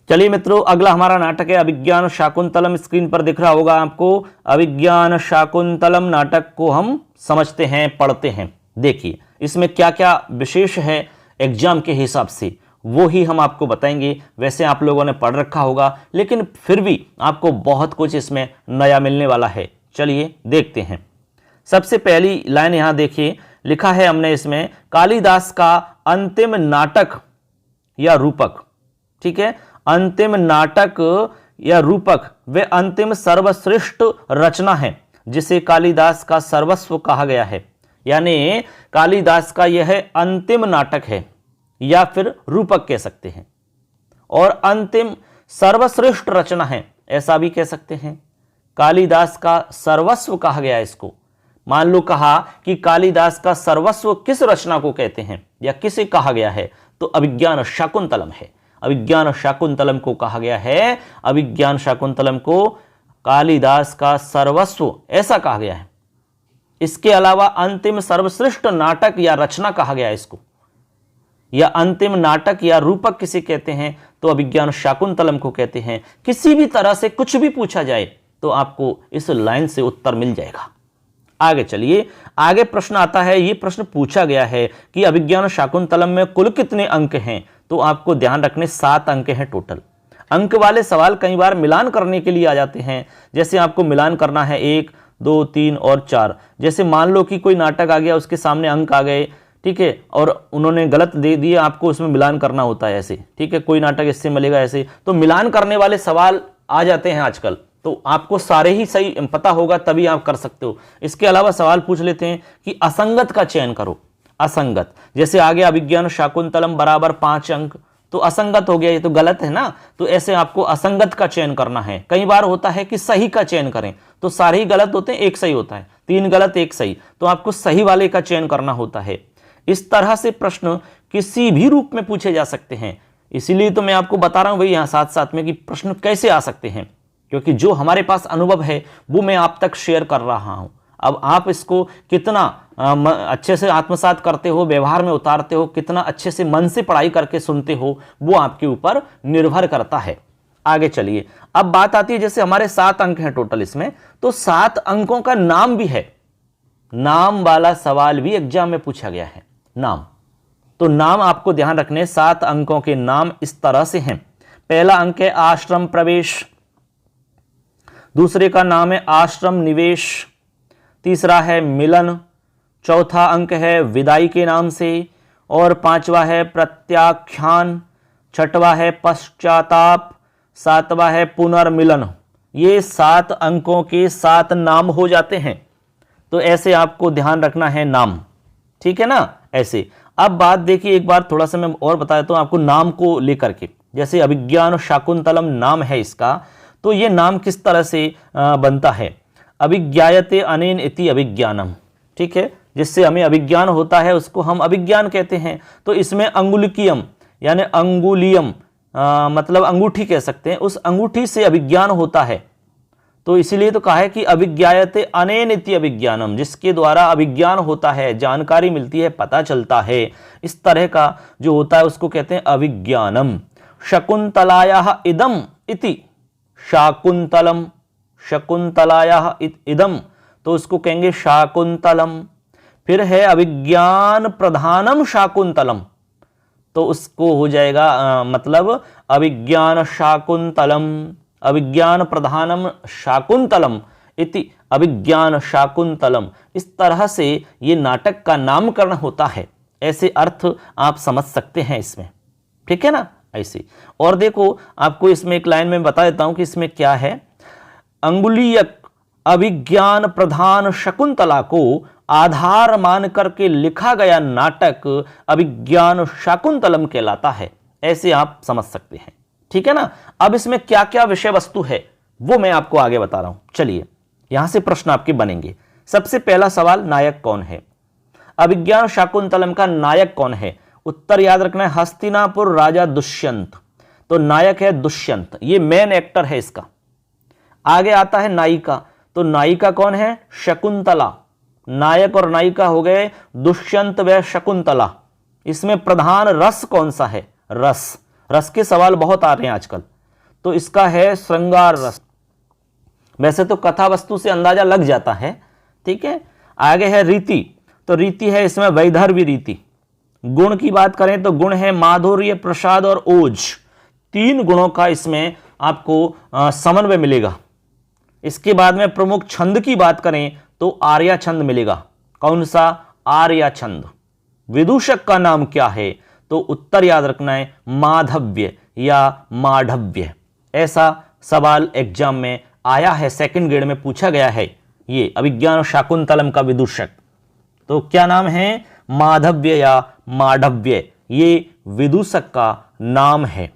चलिए मित्रों अगला हमारा नाटक है अभिज्ञान शाकुंतलम। स्क्रीन पर दिख रहा होगा आपको। अभिज्ञान शाकुंतलम नाटक को हम समझते हैं, पढ़ते हैं। देखिए इसमें क्या क्या विशेष है एग्जाम के हिसाब से, वो ही हम आपको बताएंगे। वैसे आप लोगों ने पढ़ रखा होगा, लेकिन फिर भी आपको बहुत कुछ इसमें नया मिलने वाला है। चलिए देखते हैं। सबसे पहली लाइन यहां देखिए, लिखा है हमने इसमें कालिदास का अंतिम नाटक या रूपक। ठीक है, अंतिम नाटक या रूपक वे अंतिम सर्वश्रेष्ठ रचना है जिसे कालिदास का सर्वस्व कहा गया है। यानी कालिदास का यह अंतिम नाटक है या फिर रूपक कह सकते हैं, और अंतिम सर्वश्रेष्ठ रचना है ऐसा भी कह सकते हैं। कालिदास का सर्वस्व कहा गया इसको। मान लो कहा कि कालिदास का सर्वस्व किस रचना को कहते हैं या किसे कहा गया है, तो अभिज्ञान शाकुंतलम है। अभिज्ञान शाकुंतलम को कहा गया है, अभिज्ञान शाकुंतलम को कालिदास का सर्वस्व ऐसा कहा गया है। इसके अलावा अंतिम सर्वश्रेष्ठ नाटक या रचना कहा गया है इसको, या अंतिम नाटक या रूपक किसे कहते हैं, तो अभिज्ञान शाकुंतलम को कहते हैं। किसी भी तरह से कुछ भी पूछा जाए तो आपको इस लाइन से उत्तर मिल जाएगा। आगे चलिए, आगे प्रश्न आता है। यह प्रश्न पूछा गया है कि अभिज्ञान शाकुंतलम में कुल कितने अंक हैं, तो आपको ध्यान रखने 7 अंक हैं टोटल। अंक वाले सवाल कई बार मिलान करने के लिए आ जाते हैं। जैसे आपको मिलान करना है 1, 2, 3 और 4। जैसे मान लो कि कोई नाटक आ गया, उसके सामने अंक आ गए, ठीक है, और उन्होंने गलत दे दिए, आपको उसमें मिलान करना होता है ऐसे। ठीक है, कोई नाटक इससे मिलेगा ऐसे, तो मिलान करने वाले सवाल आ जाते हैं आजकल। तो आपको सारे ही सही पता होगा तभी आप कर सकते हो। इसके अलावा सवाल पूछ लेते हैं कि असंगत का चयन करो। असंगत, जैसे आ गया अभिज्ञान शाकुंतलम बराबर 5 अंक, तो असंगत हो गया, ये तो गलत है ना। तो ऐसे आपको असंगत का चयन करना है। कई बार होता है कि सही का चयन करें तो सारे ही गलत होते हैं, एक सही होता है, 3 गलत 1 सही, तो आपको सही वाले का चयन करना होता है। इस तरह से प्रश्न किसी भी रूप में पूछे जा सकते हैं। इसीलिए तो मैं आपको बता रहा हूं भाई यहां साथ साथ में कि प्रश्न कैसे आ सकते हैं, क्योंकि जो हमारे पास अनुभव है वो मैं आप तक शेयर कर रहा हूं। अब आप इसको कितना अच्छे से आत्मसात करते हो, व्यवहार में उतारते हो, कितना अच्छे से मन से पढ़ाई करके सुनते हो, वो आपके ऊपर निर्भर करता है। आगे चलिए, अब बात आती है जैसे हमारे 7 अंक हैं टोटल इसमें, तो 7 अंकों का नाम भी है। नाम वाला सवाल भी एग्जाम में पूछा गया है। नाम, तो नाम आपको ध्यान रखने, 7 अंकों के नाम इस तरह से हैं। पहला अंक है आश्रम प्रवेश, दूसरे का नाम है आश्रम निवेश, तीसरा है मिलन, चौथा अंक है विदाई के नाम से, और 5वां है प्रत्याख्यान, 6वां है पश्चाताप, 7वां है पुनर्मिलन। ये 7 अंकों के 7 नाम हो जाते हैं। तो ऐसे आपको ध्यान रखना है नाम, ठीक है ना, ऐसे। अब बात देखिए, एक बार थोड़ा सा मैं और बता देता हूं आपको नाम को लेकर के। जैसे अभिज्ञान शाकुंतलम नाम है इसका, तो ये नाम किस तरह से बनता है। अभिज्ञायते अनेन इति अभिज्ञानम, ठीक है, जिससे हमें अभिज्ञान होता है उसको हम अभिज्ञान कहते हैं। तो इसमें अंगुलिकियम यानी अंगुलियम मतलब अंगूठी कह सकते हैं, उस अंगूठी से अभिज्ञान होता है। तो इसीलिए तो कहा है कि अभिज्ञायते अनेन इति अभिज्ञानम, जिसके द्वारा अभिज्ञान होता है, जानकारी मिलती है, पता चलता है, इस तरह का जो होता है उसको कहते हैं अभिज्ञानम। शकुंतलायाः इदम इति शाकुंतलम, शकुंतलायाः इदम, तो उसको कहेंगे शाकुंतलम। फिर है अभिज्ञान प्रधानम शाकुंतलम, तो उसको हो जाएगा मतलब अभिज्ञान शाकुंतलम, अभिज्ञान प्रधानम शाकुंतलम इति अभिज्ञान शाकुंतलम। इस तरह से ये नाटक का नामकरण होता है। ऐसे अर्थ आप समझ सकते हैं इसमें, ठीक है ना, ऐसे। और देखो आपको इसमें एक लाइन में बता देता हूं कि इसमें क्या है। अंगुलीयक अभिज्ञान प्रधान शकुंतला को आधार मान करके लिखा गया नाटक अभिज्ञान शाकुंतलम कहलाता है, ऐसे आप समझ सकते हैं। ठीक है ना। अब इसमें क्या क्या विषय वस्तु है वो मैं आपको आगे बता रहा हूं। चलिए यहां से प्रश्न आपके बनेंगे। सबसे पहला सवाल, नायक कौन है? अभिज्ञान शाकुंतलम का नायक कौन है? उत्तर याद रखना है, हस्तिनापुर राजा दुष्यंत। तो नायक है दुष्यंत, ये मेन एक्टर है इसका। आगे आता है नायिका, तो नायिका कौन है? शकुंतला। नायक और नायिका हो गए दुष्यंत व शकुंतला। इसमें प्रधान रस कौन सा है? रस। रस के सवाल बहुत आ रहे हैं आजकल, तो इसका है श्रृंगार रस। वैसे तो कथा वस्तु से अंदाजा लग जाता है। ठीक है। आगे है रीति, तो रीति है इसमें वैधर्वी रीति। गुण की बात करें तो गुण है माधुर्य, प्रसाद और ओज। 3 गुणों का इसमें आपको समन्वय मिलेगा। इसके बाद में प्रमुख छंद की बात करें तो आर्या छंद मिलेगा। कौन सा? आर्या छंद। विदूषक का नाम क्या है? तो उत्तर याद रखना है, माधव्य या माधव्य। ऐसा सवाल एग्जाम में आया है, सेकंड ग्रेड में पूछा गया है। ये अभिज्ञान शाकुंतलम का विदूषक तो क्या नाम है? माधव्य या माधव्य। ये विदूषक का नाम है।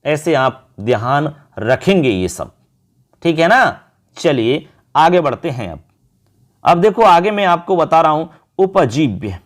ऐसे आप ध्यान रखेंगे ये सब। ठीक है ना। चलिए आगे बढ़ते हैं। अब देखो आगे मैं आपको बता रहा हूं उपजीव्य।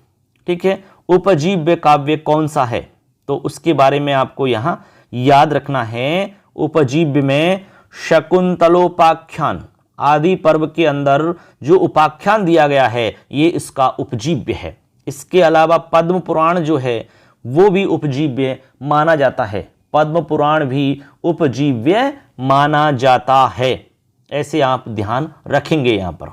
ठीक है। उपजीव्य काव्य कौन सा है तो उसके बारे में आपको यहां याद रखना है। उपजीव्य में शकुंतलोपाख्यान आदि पर्व के अंदर जो उपाख्यान दिया गया है ये इसका उपजीव्य है। इसके अलावा पद्म पुराण जो है वो भी उपजीव्य माना जाता है। पद्म पुराण भी उपजीव्य माना जाता है। ऐसे आप ध्यान रखेंगे यहां पर।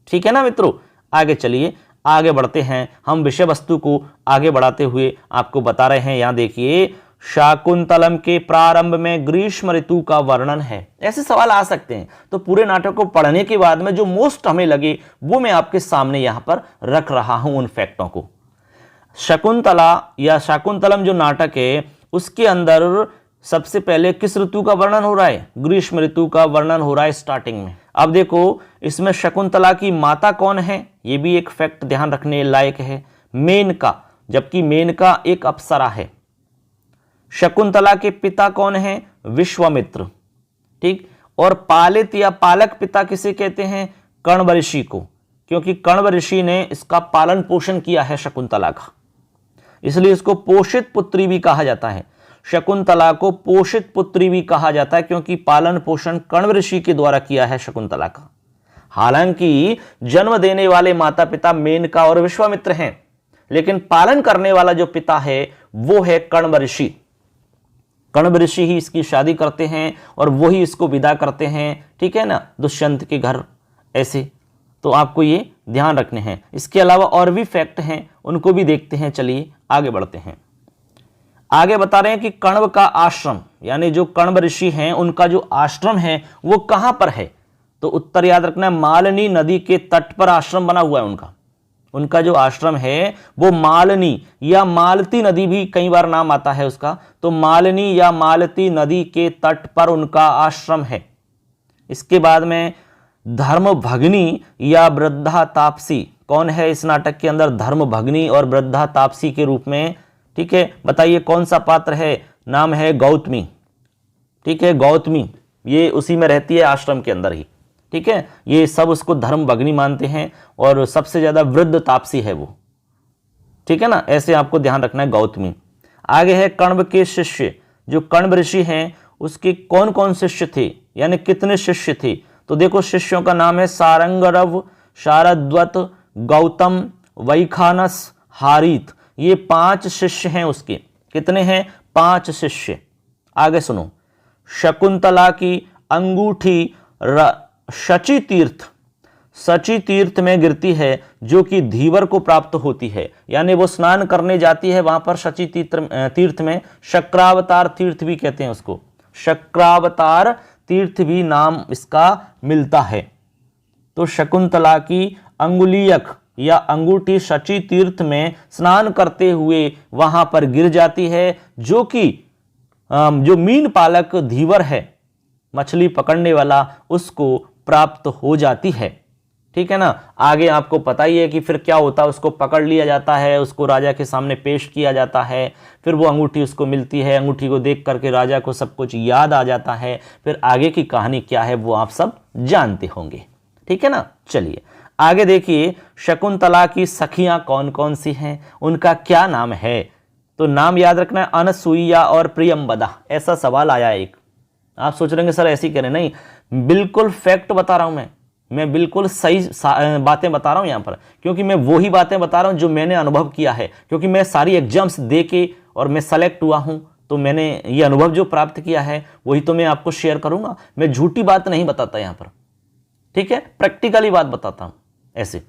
ठीक है ना मित्रों। आगे चलिए, आगे बढ़ते हैं। हम विषय वस्तु को आगे बढ़ाते हुए आपको बता रहे हैं। यहां देखिए, शाकुंतलम के प्रारंभ में ग्रीष्म ऋतु का वर्णन है। ऐसे सवाल आ सकते हैं, तो पूरे नाटक को पढ़ने के बाद में जो मोस्ट हमें लगे वो मैं आपके सामने यहां पर रख रहा हूं उन फैक्टों को। शकुंतला या शाकुंतलम जो नाटक है उसके अंदर सबसे पहले किस ऋतु का वर्णन हो रहा है? ग्रीष्म ऋतु का वर्णन हो रहा है स्टार्टिंग में। अब देखो इसमें शकुंतला की माता कौन है, ये भी एक फैक्ट ध्यान रखने लायक है, मेनका, जबकि मेनका एक अप्सरा है। शकुंतला के पिता कौन है? विश्वामित्र। ठीक। और पालित या पालक पिता किसे कहते हैं? कण्व ऋषि को, क्योंकि कण्व ऋषि ने इसका पालन पोषण किया है शकुंतला का, इसलिए इसको पोषित पुत्री भी कहा जाता है। शकुंतला को पोषित पुत्री भी कहा जाता है क्योंकि पालन पोषण कण्व ऋषि के द्वारा किया है शकुंतला का। हालांकि जन्म देने वाले माता पिता मेनका और विश्वामित्र हैं, लेकिन पालन करने वाला जो पिता है वो है कण्व ऋषि। कण्व ऋषि ही इसकी शादी करते हैं और वही इसको विदा करते हैं। ठीक है ना, दुष्यंत के घर। ऐसे तो आपको ये ध्यान रखने हैं। इसके अलावा और भी फैक्ट हैं, उनको भी देखते हैं। चलिए आगे बढ़ते हैं। आगे बता रहे हैं कि कण्व का आश्रम, यानी जो कण्व ऋषि हैं उनका जो आश्रम है वो कहां पर है? तो उत्तर याद रखना है, मालिनी नदी के तट पर आश्रम बना हुआ है उनका। उनका जो आश्रम है वो मालिनी या मालती नदी भी कई बार नाम आता है उसका, तो मालिनी या मालती नदी के तट पर उनका आश्रम है। इसके बाद में धर्म भगनी या वृद्धा तापसी कौन है इस नाटक के अंदर? धर्म भगनी और वृद्धा तापसी के रूप में। ठीक है, बताइए कौन सा पात्र है? नाम है गौतमी। ठीक है, गौतमी ये उसी में रहती है आश्रम के अंदर ही। ठीक है, ये सब उसको धर्म भगनी मानते हैं और सबसे ज्यादा वृद्ध तापसी है वो। ठीक है ना, ऐसे आपको ध्यान रखना है गौतमी। आगे है कण्व के शिष्य। जो कण्व ऋषि हैं उसके कौन कौन शिष्य थे, यानी कितने शिष्य थे? तो देखो शिष्यों का नाम है सारंगरव, शारद्वत, गौतम, वैखानस, हारित। ये 5 शिष्य हैं उसके। कितने हैं? 5 शिष्य। आगे सुनो, शकुंतला की अंगूठी शची तीर्थ में गिरती है जो कि धीवर को प्राप्त होती है, यानी वो स्नान करने जाती है वहां पर शची तीर्थ में। शक्रावतार तीर्थ भी कहते हैं उसको, शक्रावतार तीर्थ भी नाम इसका मिलता है। तो शकुंतला की अंगुलीयक या अंगूठी शची तीर्थ में स्नान करते हुए वहां पर गिर जाती है, जो कि जो मीन पालक धीवर है, मछली पकड़ने वाला, उसको प्राप्त हो जाती है। ठीक है ना। आगे आपको पता ही है कि फिर क्या होता है, उसको पकड़ लिया जाता है, उसको राजा के सामने पेश किया जाता है, फिर वो अंगूठी उसको मिलती है, अंगूठी को देख करके राजा को सब कुछ याद आ जाता है। फिर आगे की कहानी क्या है वो आप सब जानते होंगे। ठीक है ना। चलिए आगे देखिए, शकुंतला की सखियां कौन कौन सी हैं, उनका क्या नाम है। तो नाम याद रखना है, अनसुईया और प्रियंवदा। ऐसा सवाल आया एक, आप सोच रहे हैं सर ऐसे ही करें, नहीं, बिल्कुल फैक्ट बता रहा हूं मैं बिल्कुल सही बातें बता रहा हूं यहां पर, क्योंकि मैं वही बातें बता रहा हूं जो मैंने अनुभव किया है, क्योंकि मैं सारी एग्जाम्स दे के और मैं सेलेक्ट हुआ हूं, तो मैंने ये अनुभव जो प्राप्त किया है वही तो मैं आपको शेयर करूंगा। मैं झूठी बात नहीं बताता यहां पर, ठीक है, प्रैक्टिकली बात बताता हूं ऐसे।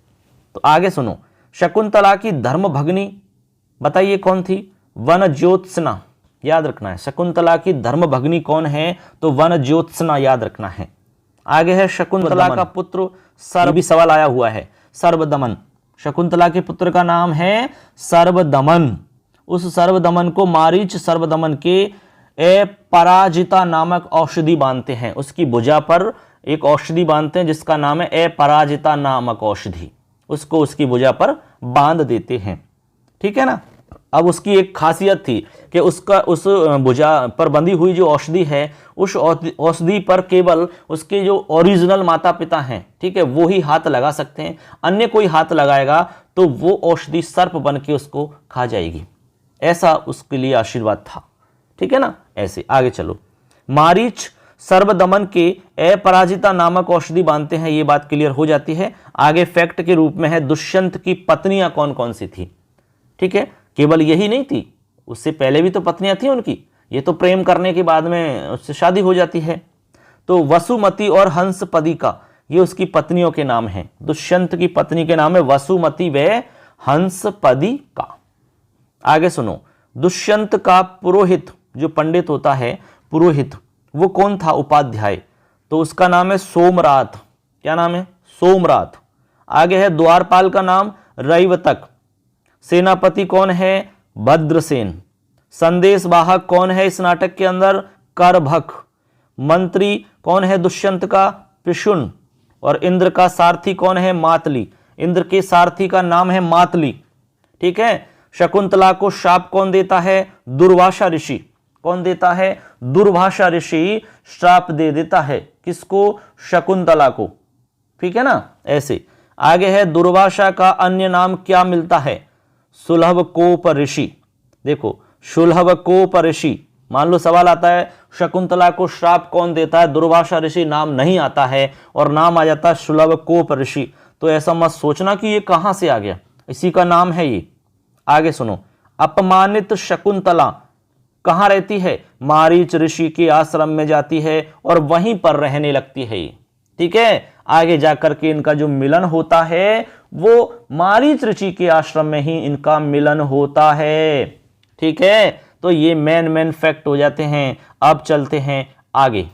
तो आगे सुनो, शकुंतला की धर्म भगनी बताइए कौन थी, वनज्योत्सना। याद रखना है, शकुंतला की धर्म भगनी कौन है, तो वनज्योत्सना याद रखना है। आगे है शकुंतला का पुत्र भी सवाल आया हुआ है, सर्वदमन। शकुंतला के पुत्र का नाम है सर्वदमन। उस सर्वदमन को मारीच सर्वदमन के अपराजिता नामक औषधि बांधते हैं, उसकी भुजा पर एक औषधि बांधते हैं जिसका नाम है अपराजिता नामक औषधि, उसको उसकी भुजा पर बांध देते हैं। ठीक है ना। अब उसकी एक खासियत थी कि उसका उस भुजा पर बंधी हुई जो औषधि है, उस औषधि पर केवल उसके जो ओरिजिनल माता पिता हैं, ठीक है, वो ही हाथ लगा सकते हैं। अन्य कोई हाथ लगाएगा तो वो औषधि सर्प बन के उसको खा जाएगी, ऐसा उसके लिए आशीर्वाद था। ठीक है ना। ऐसे आगे चलो, मारीच सर्वदमन के अपराजिता नामक औषधि बांधते हैं, ये बात क्लियर हो जाती है। आगे फैक्ट के रूप में है, दुष्यंत की पत्नियां कौन कौन सी थी। ठीक है, केवल यही नहीं थी, उससे पहले भी तो पत्नियां थी उनकी, ये तो प्रेम करने के बाद में उससे शादी हो जाती है। तो वसुमती और हंसपदिका ये उसकी पत्नियों के नाम हैं। दुष्यंत की पत्नी के नाम है वसुमती व हंसपदिका। आगे सुनो, दुष्यंत का पुरोहित जो पंडित होता है, पुरोहित, वो कौन था, उपाध्याय, तो उसका नाम है सोमरात। क्या नाम है, सोमरात। आगे है द्वारपाल का नाम रैवतक। सेनापति कौन है, भद्रसेन। संदेश वाहक कौन है इस नाटक के अंदर, करभक। मंत्री कौन है दुष्यंत का, पिशुन। और इंद्र का सारथी कौन है, मातली। इंद्र के सारथी का नाम है मातली। ठीक है। शकुंतला को शाप कौन देता है, दुर्वासा ऋषि। कौन देता है, दुर्वासा ऋषि श्राप दे देता है, किसको, शकुंतला को। ठीक है ना। ऐसे आगे है, दुर्वासा का अन्य नाम क्या मिलता है, सुलभकोप ऋषि। देखो, सुलभकोप ऋषि, मान लो सवाल आता है शकुंतला को श्राप कौन देता है, दुर्वासा ऋषि नाम नहीं आता है और नाम आ जाता है सुलभकोप ऋषि, तो ऐसा मत सोचना कि ये कहां से आ गया, इसी का नाम है ये। आगे सुनो, अपमानित शकुंतला कहां रहती है, मारीच ऋषि के आश्रम में जाती है और वहीं पर रहने लगती है। ठीक है। आगे जाकर के इनका जो मिलन होता है वो मारीच ऋषि के आश्रम में ही इनका मिलन होता है। ठीक है। तो ये मेन फैक्ट हो जाते हैं। अब चलते हैं आगे।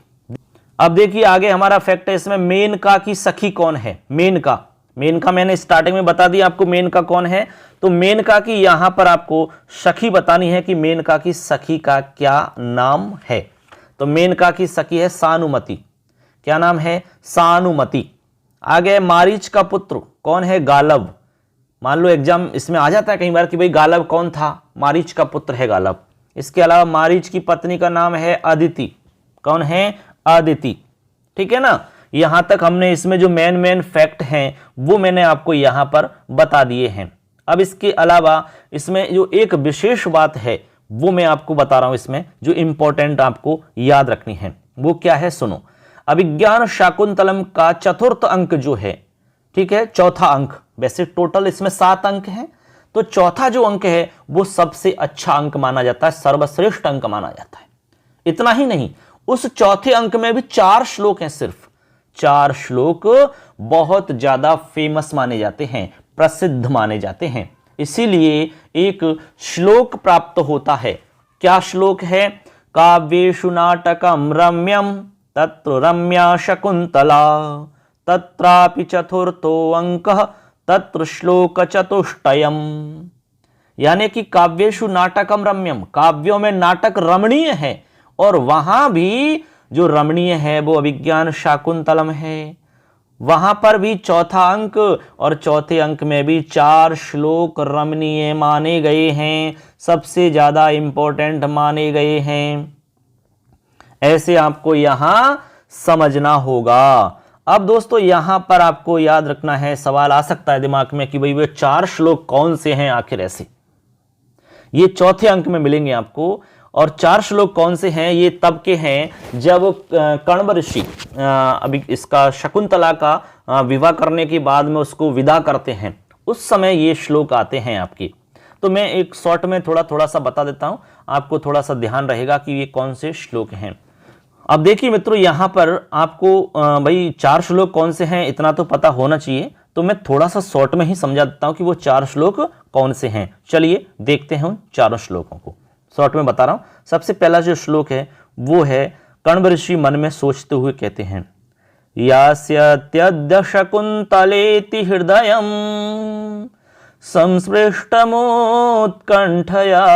अब देखिए आगे हमारा फैक्ट है इसमें, मेनका की सखी कौन है, मेनका। मेनका मैंने स्टार्टिंग में बता दिया आपको मेनका कौन है, तो मेनका की यहां पर आपको सखी बतानी है कि मेनका की सखी का क्या नाम है। तो मेनका की सखी है सानुमति। क्या नाम है, सानुमति। आगे मारीच का पुत्र कौन है, गालव। मान लो एग्जाम इसमें आ जाता है कई बार कि भाई गालव कौन था, मारीच का पुत्र है गालव। इसके अलावा मारीच की पत्नी का नाम है अदिति। कौन है, अदिति। ठीक है ना। यहां तक हमने इसमें जो मेन फैक्ट हैं वो मैंने आपको यहां पर बता दिए हैं। अब इसके अलावा इसमें जो एक विशेष बात है वो मैं आपको बता रहा हूं, इसमें जो इंपॉर्टेंट आपको याद रखनी है वो क्या है, सुनो। अभिज्ञान शाकुंतलम का चतुर्थ अंक जो है, ठीक है, चौथा अंक, वैसे टोटल इसमें 7 अंक हैं, तो चौथा जो अंक है वो सबसे अच्छा अंक माना जाता है, सर्वश्रेष्ठ अंक माना जाता है। इतना ही नहीं, उस चौथे अंक में भी 4 श्लोक हैं, सिर्फ 4 श्लोक बहुत ज्यादा फेमस माने जाते हैं, प्रसिद्ध माने जाते हैं, इसीलिए एक श्लोक प्राप्त होता है। क्या श्लोक है, काव्येषु नाटकम रम्यम तत्र रम्या शकुंतला तत्रापि चतुर्थो अंकः तत्र श्लोक चतुष्टयम। यानी कि काव्येषु नाटकम रम्यम, काव्यों में नाटक रमणीय है और वहां भी जो रमणीय है वो अभिज्ञान शाकुंतलम है। वहां पर भी चौथा अंक और चौथे अंक में भी 4 श्लोक रमणीय माने गए हैं, सबसे ज्यादा इंपॉर्टेंट माने गए हैं। ऐसे आपको यहां समझना होगा। अब दोस्तों यहां पर आपको याद रखना है, सवाल आ सकता है दिमाग में कि भाई वे 4 श्लोक कौन से हैं आखिर। ऐसे ये चौथे अंक में मिलेंगे आपको। और 4 श्लोक कौन से हैं, ये तब के हैं जब कण्व ऋषि अभी इसका शकुंतला का विवाह करने के बाद में उसको विदा करते हैं, उस समय ये श्लोक आते हैं आपकी। तो मैं एक शॉर्ट में थोड़ा सा बता देता हूं, आपको थोड़ा सा ध्यान रहेगा कि ये कौन से श्लोक हैं। अब देखिए मित्रों, यहां पर आपको भाई 4 श्लोक कौन से हैं इतना तो पता होना चाहिए, तो मैं थोड़ा सा शॉर्ट में ही समझा देता हूं कि वो 4 श्लोक कौन से हैं। चलिए देखते हैं उन 4 श्लोकों को, शॉर्ट में बता रहा हूं। सबसे पहला जो श्लोक है वो है, कण्व ऋषि मन में सोचते हुए कहते हैं, यास्यत्यद्य शकुन्तलेति हृदयं संस्पृष्टमोत्कंठया।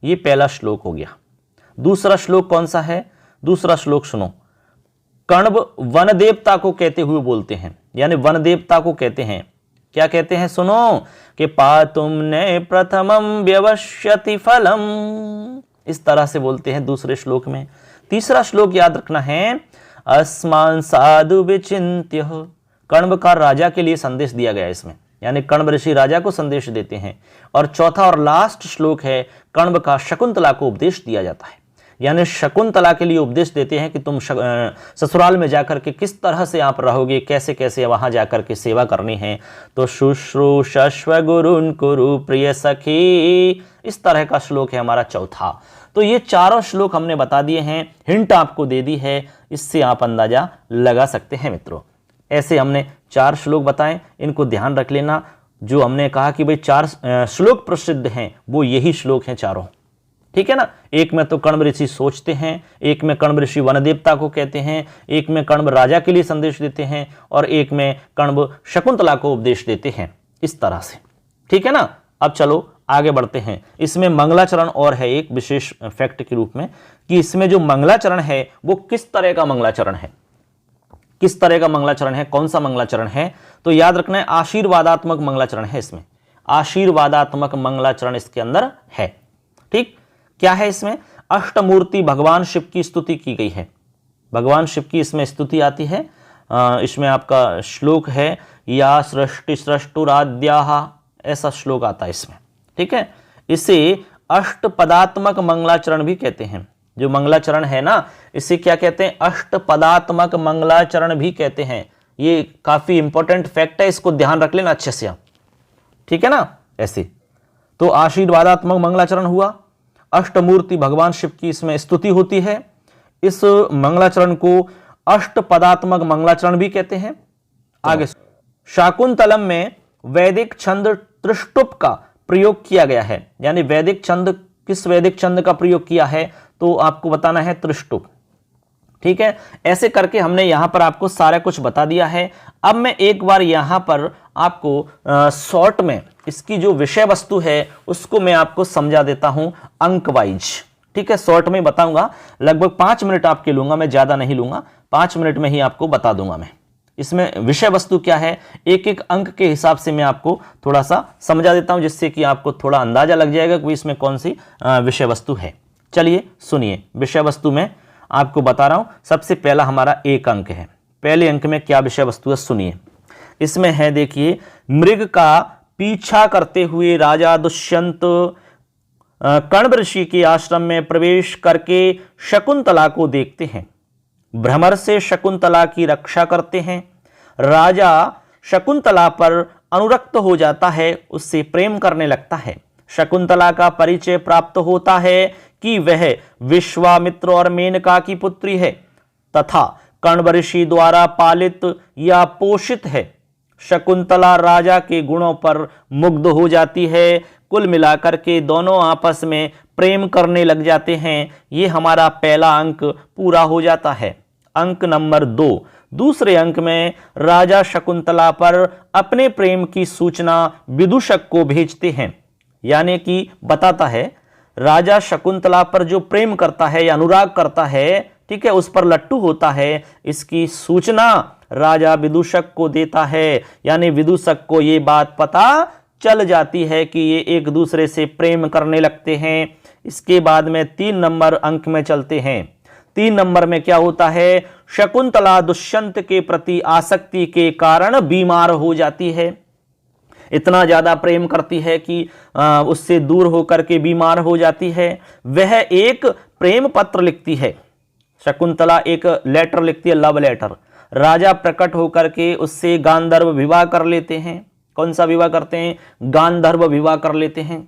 ये पहला श्लोक हो गया। दूसरा श्लोक कौन सा है, दूसरा श्लोक सुनो। कण्व वन देवता को कहते हुए बोलते हैं, यानी वन देवता को कहते हैं, क्या कहते हैं सुनो, कि पातुम ने प्रथमम व्यवश्यति फलम, इस तरह से बोलते हैं दूसरे श्लोक में। तीसरा श्लोक याद रखना है, अस्मान साधु विचिन्त्य। कण्व का राजा के लिए संदेश दिया गया इसमें, यानी कण्व ऋषि राजा को संदेश देते हैं। और चौथा और लास्ट श्लोक है, कण्व का शकुंतला को उपदेश दिया जाता है, यानी शकुंतला के लिए उपदेश देते हैं कि तुम ससुराल में जाकर के किस तरह से आप रहोगे, कैसे कैसे वहां जाकर के सेवा करनी है। तो शुश्रूषस्व गुरुन् कुरु प्रिय सखी, इस तरह का श्लोक है हमारा चौथा। तो ये चारों श्लोक हमने बता दिए हैं, हिंट आपको दे दी है, इससे आप अंदाजा लगा सकते हैं मित्रों। ऐसे हमने 4 श्लोक बताएं, इनको ध्यान रख लेना। जो हमने कहा कि भाई 4 श्लोक प्रसिद्ध हैं, वो यही श्लोक हैं चारों, ठीक है ना। एक में तो कण्व ऋषि सोचते हैं, एक में कण्व ऋषि वन देवता को कहते हैं, एक में कण्व राजा के लिए संदेश देते हैं, और एक में कण्व शकुंतला को उपदेश देते हैं, इस तरह से, ठीक है ना। अब चलो आगे बढ़ते हैं। इसमें मंगलाचरण और है एक विशेष फैक्ट के रूप में, कि इसमें जो मंगलाचरण है वो किस तरह का मंगलाचरण है, किस तरह का मंगलाचरण है, कौन सा मंगलाचरण है। तो याद रखना है, आशीर्वादात्मक मंगलाचरण है इसमें, आशीर्वादात्मक मंगलाचरण इसके अंदर है, ठीक। क्या है इसमें, अष्टमूर्ति भगवान शिव की स्तुति की गई है, भगवान शिव की इसमें स्तुति आती है। इसमें आपका श्लोक है, या सृष्टि सृष्टुराद्याः, ऐसा श्लोक आता है इसमें, ठीक है। इसे अष्टपदात्मक मंगलाचरण भी कहते हैं। जो मंगलाचरण है ना, इसे क्या कहते हैं, अष्टपदात्मक मंगलाचरण भी कहते हैं। ये काफी इंपॉर्टेंट फैक्ट है, इसको ध्यान रख लेना अच्छे से आप, ठीक है ना। ऐसे तो आशीर्वादात्मक मंगलाचरण हुआ, अष्टमूर्ति भगवान शिव की इसमें स्तुति होती है। इस मंगलाचरण को अष्टपदात्मक मंगलाचरण भी कहते हैं। आगे, शाकुंतलम में वैदिक छंद त्रिष्टुप का प्रयोग किया गया है, यानी वैदिक छंद, किस वैदिक छंद का प्रयोग किया है, तो आपको बताना है त्रिष्टुप, ठीक है। ऐसे करके हमने यहां पर आपको सारा कुछ बता दिया है। अब मैं एक बार यहां पर आपको शॉर्ट में इसकी जो विषय वस्तु है उसको मैं आपको समझा देता हूं अंक वाइज, ठीक है। शॉर्ट में बताऊंगा, लगभग 5 मिनट आपके लूंगा, मैं ज्यादा नहीं लूंगा, 5 मिनट में ही आपको बता दूंगा मैं इसमें विषय वस्तु क्या है। एक एक अंक के हिसाब से मैं आपको थोड़ा सा समझा देता हूं, जिससे कि आपको थोड़ा अंदाजा लग जाएगा कि इसमें कौन सी विषय वस्तु है। चलिए सुनिए, विषय वस्तु में आपको बता रहा हूं। सबसे पहला हमारा 1 अंक है, पहले अंक में क्या विषय वस्तु है सुनिए। इसमें है, देखिए, मृग का पीछा करते हुए राजा दुष्यंत कण्व ऋषि के आश्रम में प्रवेश करके शकुंतला को देखते हैं, भ्रमर से शकुंतला की रक्षा करते हैं। राजा शकुंतला पर अनुरक्त हो जाता है, उससे प्रेम करने लगता है। शकुंतला का परिचय प्राप्त होता है कि वह विश्वामित्र और मेनका की पुत्री है तथा कण्व ऋषि द्वारा पालित या पोषित है। शकुंतला राजा के गुणों पर मुग्ध हो जाती है। कुल मिलाकर के दोनों आपस में प्रेम करने लग जाते हैं। ये हमारा पहला अंक पूरा हो जाता है। अंक नंबर 2, दूसरे अंक में राजा शकुंतला पर अपने प्रेम की सूचना विदूषक को भेजते हैं, यानी कि बताता है राजा शकुंतला पर जो प्रेम करता है या अनुराग करता है, ठीक है, उस पर लट्टू होता है, इसकी सूचना राजा विदूषक को देता है, यानी विदूषक को ये बात पता चल जाती है कि ये एक दूसरे से प्रेम करने लगते हैं। इसके बाद में 3 नंबर अंक में चलते हैं। 3 नंबर में क्या होता है, शकुंतला दुष्यंत के प्रति आसक्ति के कारण बीमार हो जाती है। इतना ज्यादा प्रेम करती है कि उससे दूर होकर के बीमार हो जाती है। वह एक प्रेम पत्र लिखती है, शकुंतला एक लेटर लिखती है, लव लेटर। राजा प्रकट होकर के उससे गांधर्व विवाह कर लेते हैं। कौन सा विवाह करते हैं, गांधर्व विवाह कर लेते हैं।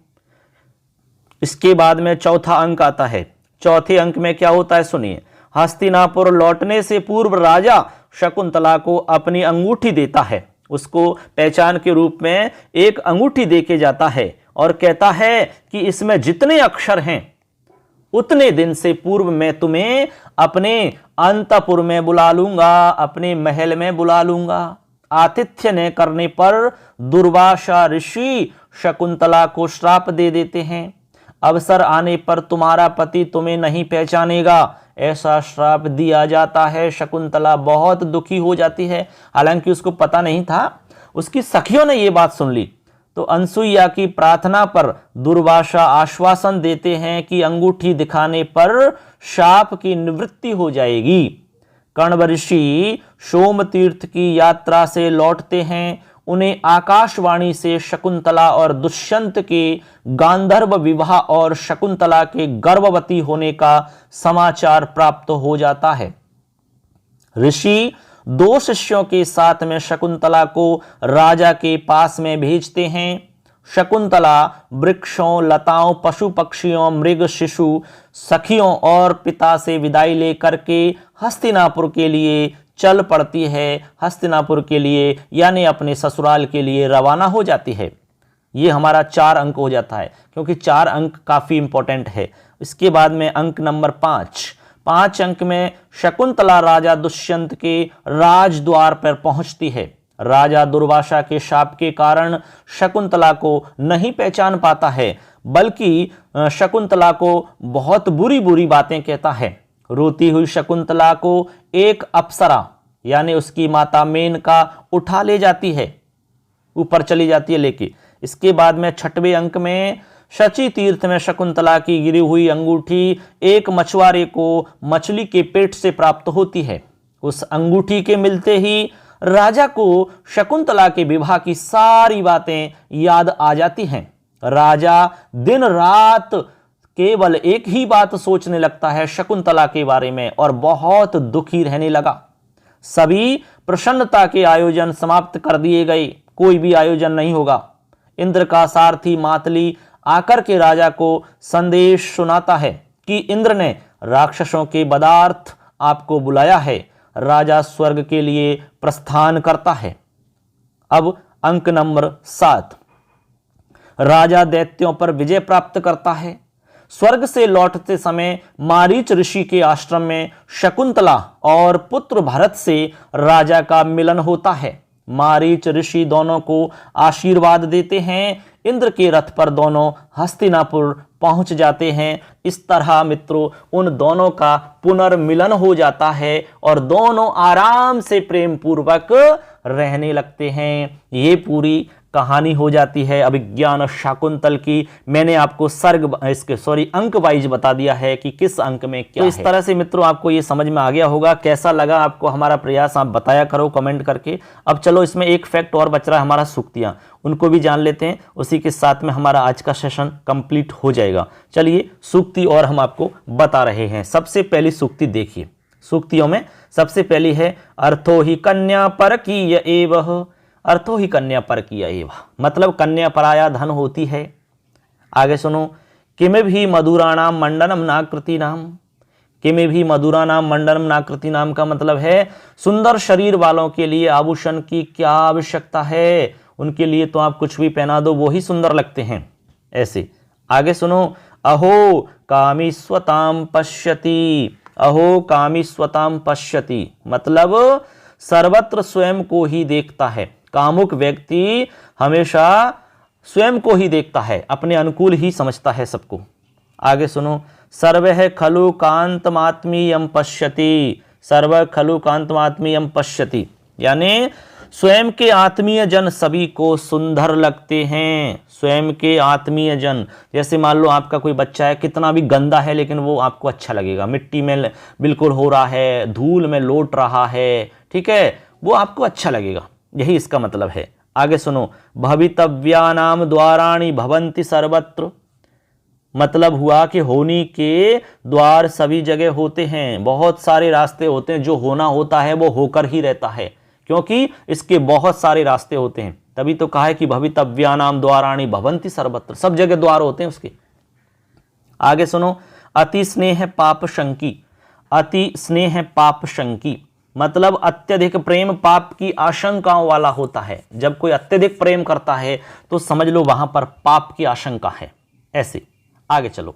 इसके बाद में चौथा अंक आता है। चौथे अंक में क्या होता है सुनिए, हस्तिनापुर लौटने से पूर्व राजा शकुंतला को अपनी अंगूठी देता है। उसको पहचान के रूप में एक अंगूठी देके जाता है और कहता है कि इसमें जितने अक्षर हैं उतने दिन से पूर्व मैं तुम्हें अपने अंतपुर में बुला लूंगा, अपने महल में बुला लूंगा। आतिथ्य न करने पर दुर्वासा ऋषि शकुंतला को श्राप दे देते हैं। अवसर आने पर तुम्हारा पति तुम्हें नहीं पहचानेगा, ऐसा श्राप दिया जाता है। शकुंतला बहुत दुखी हो जाती है, हालांकि उसको पता नहीं था। उसकी सखियों ने यह बात सुन ली तो अनसुईया की प्रार्थना पर दुर्वासा आश्वासन देते हैं कि अंगूठी दिखाने पर शाप की निवृत्ति हो जाएगी। कण्व ऋषि सोम तीर्थ की यात्रा से लौटते हैं। उन्हें आकाशवाणी से शकुंतला और दुष्यंत के गांधर्व विवाह और शकुंतला के गर्भवती होने का समाचार प्राप्त हो जाता है। ऋषि 2 शिष्यों के साथ में शकुंतला को राजा के पास में भेजते हैं। शकुंतला वृक्षों, लताओं, पशु पक्षियों, मृग, शिशु, सखियों और पिता से विदाई लेकर के हस्तिनापुर के लिए चल पड़ती है। हस्तिनापुर के लिए यानी अपने ससुराल के लिए रवाना हो जाती है। ये हमारा 4 अंक हो जाता है, क्योंकि 4 अंक काफी इंपॉर्टेंट है। इसके बाद में अंक नंबर 5 अंक में शकुंतला राजा दुष्यंत के राजद्वार पर पहुंचती है। राजा दुर्वासा के शाप के कारण शकुंतला को नहीं पहचान पाता है, बल्कि शकुंतला को बहुत बुरी बुरी बातें कहता है। रोती हुई शकुंतला को एक अप्सरा यानी उसकी माता मेनका उठा ले जाती है, ऊपर चली जाती है लेके। इसके बाद में 6वें अंक में शची तीर्थ में शकुंतला की गिरी हुई अंगूठी एक मछुआरे को मछली के पेट से प्राप्त होती है। उस अंगूठी के मिलते ही राजा को शकुंतला के विवाह की सारी बातें याद आ जाती हैं। राजा दिन रात केवल एक ही बात सोचने लगता है शकुंतला के बारे में और बहुत दुखी रहने लगा। सभी प्रसन्नता के आयोजन समाप्त कर दिए गए, कोई भी आयोजन नहीं होगा। इंद्र का सारथी मातली आकर के राजा को संदेश सुनाता है कि इंद्र ने राक्षसों के पदार्थ आपको बुलाया है। राजा स्वर्ग के लिए प्रस्थान करता है। अब अंक नंबर 7, राजा दैत्यों पर विजय प्राप्त करता है। स्वर्ग से लौटते समय मारीच ऋषि के आश्रम में शकुंतला और पुत्र भरत से राजा का मिलन होता है। मारीच ऋषि दोनों को आशीर्वाद देते हैं। इंद्र के रथ पर दोनों हस्तिनापुर पहुंच जाते हैं। इस तरह मित्रों उन दोनों का पुनर्मिलन हो जाता है और दोनों आराम से प्रेम पूर्वक रहने लगते हैं। ये पूरी कहानी हो जाती है अभिज्ञान शाकुंतल की। मैंने आपको अंक वाइज बता दिया है कि किस अंक में क्या है। इस तरह से मित्रों आपको ये समझ में आ गया होगा। कैसा लगा आपको हमारा प्रयास, आप बताया करो कमेंट करके। अब चलो इसमें एक फैक्ट और बच रहा है हमारा, सूक्तियां, उनको भी जान लेते हैं। उसी के साथ में हमारा आज का सेशन कंप्लीट हो जाएगा। चलिए सूक्ति और हम आपको बता रहे हैं। सबसे पहली सूक्ति देखिए, सूक्तियों में सबसे पहली है अर्थो ही कन्या परकीय एवं। अर्थो ही कन्या परकीय एवं मतलब कन्या पराया धन होती है। आगे सुनो, किमे भी मधुराणाम मंडनम नाकृति नाम। किमे भी मधुराणाम मंडनम नाकृति नाम का मतलब है सुंदर शरीर वालों के लिए आभूषण की क्या आवश्यकता है, उनके लिए तो आप कुछ भी पहना दो वो ही सुंदर लगते हैं। ऐसे आगे सुनो, अहो कामीस्वताम पश्यति। अहो कामीस्वताम पश्यति मतलब सर्वत्र स्वयं को ही देखता है। कामुक व्यक्ति हमेशा स्वयं को ही देखता है, अपने अनुकूल ही समझता है सबको। आगे सुनो, सर्वः खलु कांतमात्मीयं पश्यति। सर्व खलु कांतमात्मीयं पश्यति यानी स्वयं के आत्मीय जन सभी को सुंदर लगते हैं। स्वयं के आत्मीय जन, जैसे मान लो आपका कोई बच्चा है, कितना भी गंदा है लेकिन वो आपको अच्छा लगेगा, मिट्टी में बिल्कुल हो रहा है, धूल में लौट रहा है, ठीक है, वो आपको अच्छा लगेगा। यही इसका मतलब है। आगे सुनो, भवितव्यानाम द्वाराणि भवन्ति सर्वत्र, मतलब हुआ कि होनी के द्वार सभी जगह होते हैं, बहुत सारे रास्ते होते हैं, जो होना होता है वो होकर ही रहता है, क्योंकि इसके बहुत सारे रास्ते होते हैं। तभी तो कहा है कि भवितव्यानाम द्वाराणि भवन्ति सर्वत्र, सब जगह द्वार होते हैं उसके। आगे सुनो, अति स्नेह पाप शंकी, अति स्नेह पाप शंकी मतलब अत्यधिक प्रेम पाप की आशंकाओं वाला होता है। जब कोई अत्यधिक प्रेम करता है तो समझ लो वहां पर पाप की आशंका है। ऐसे आगे चलो,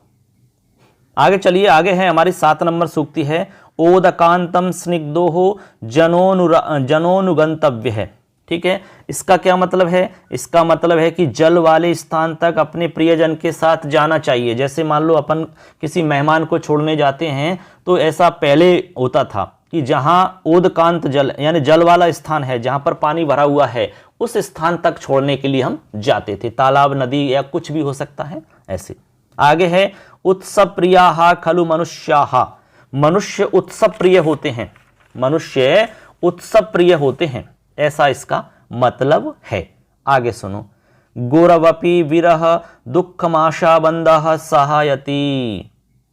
आगे चलिए, आगे है हमारी 7 नंबर सूक्ति है, ओदकांतम स्निग्धो हो जनोनुगंतव्य है। ठीक है, इसका क्या मतलब है? इसका मतलब है कि जल वाले स्थान तक अपने प्रियजन के साथ जाना चाहिए। जैसे मान लो अपन किसी मेहमान को छोड़ने जाते हैं तो ऐसा पहले होता था कि जहां ओदकांत जल यानी जल वाला स्थान है, जहां पर पानी भरा हुआ है, उस स्थान तक छोड़ने के लिए हम जाते थे। तालाब, नदी या कुछ भी हो सकता है। ऐसे आगे है, उत्सव प्रिया खलु मनुष्याः, मनुष्य उत्सव प्रिय होते हैं, मनुष्य उत्सव प्रिय होते हैं, ऐसा इसका मतलब है। आगे सुनो, गौरवपि विरह दुःखमाशा बंधः सहायति,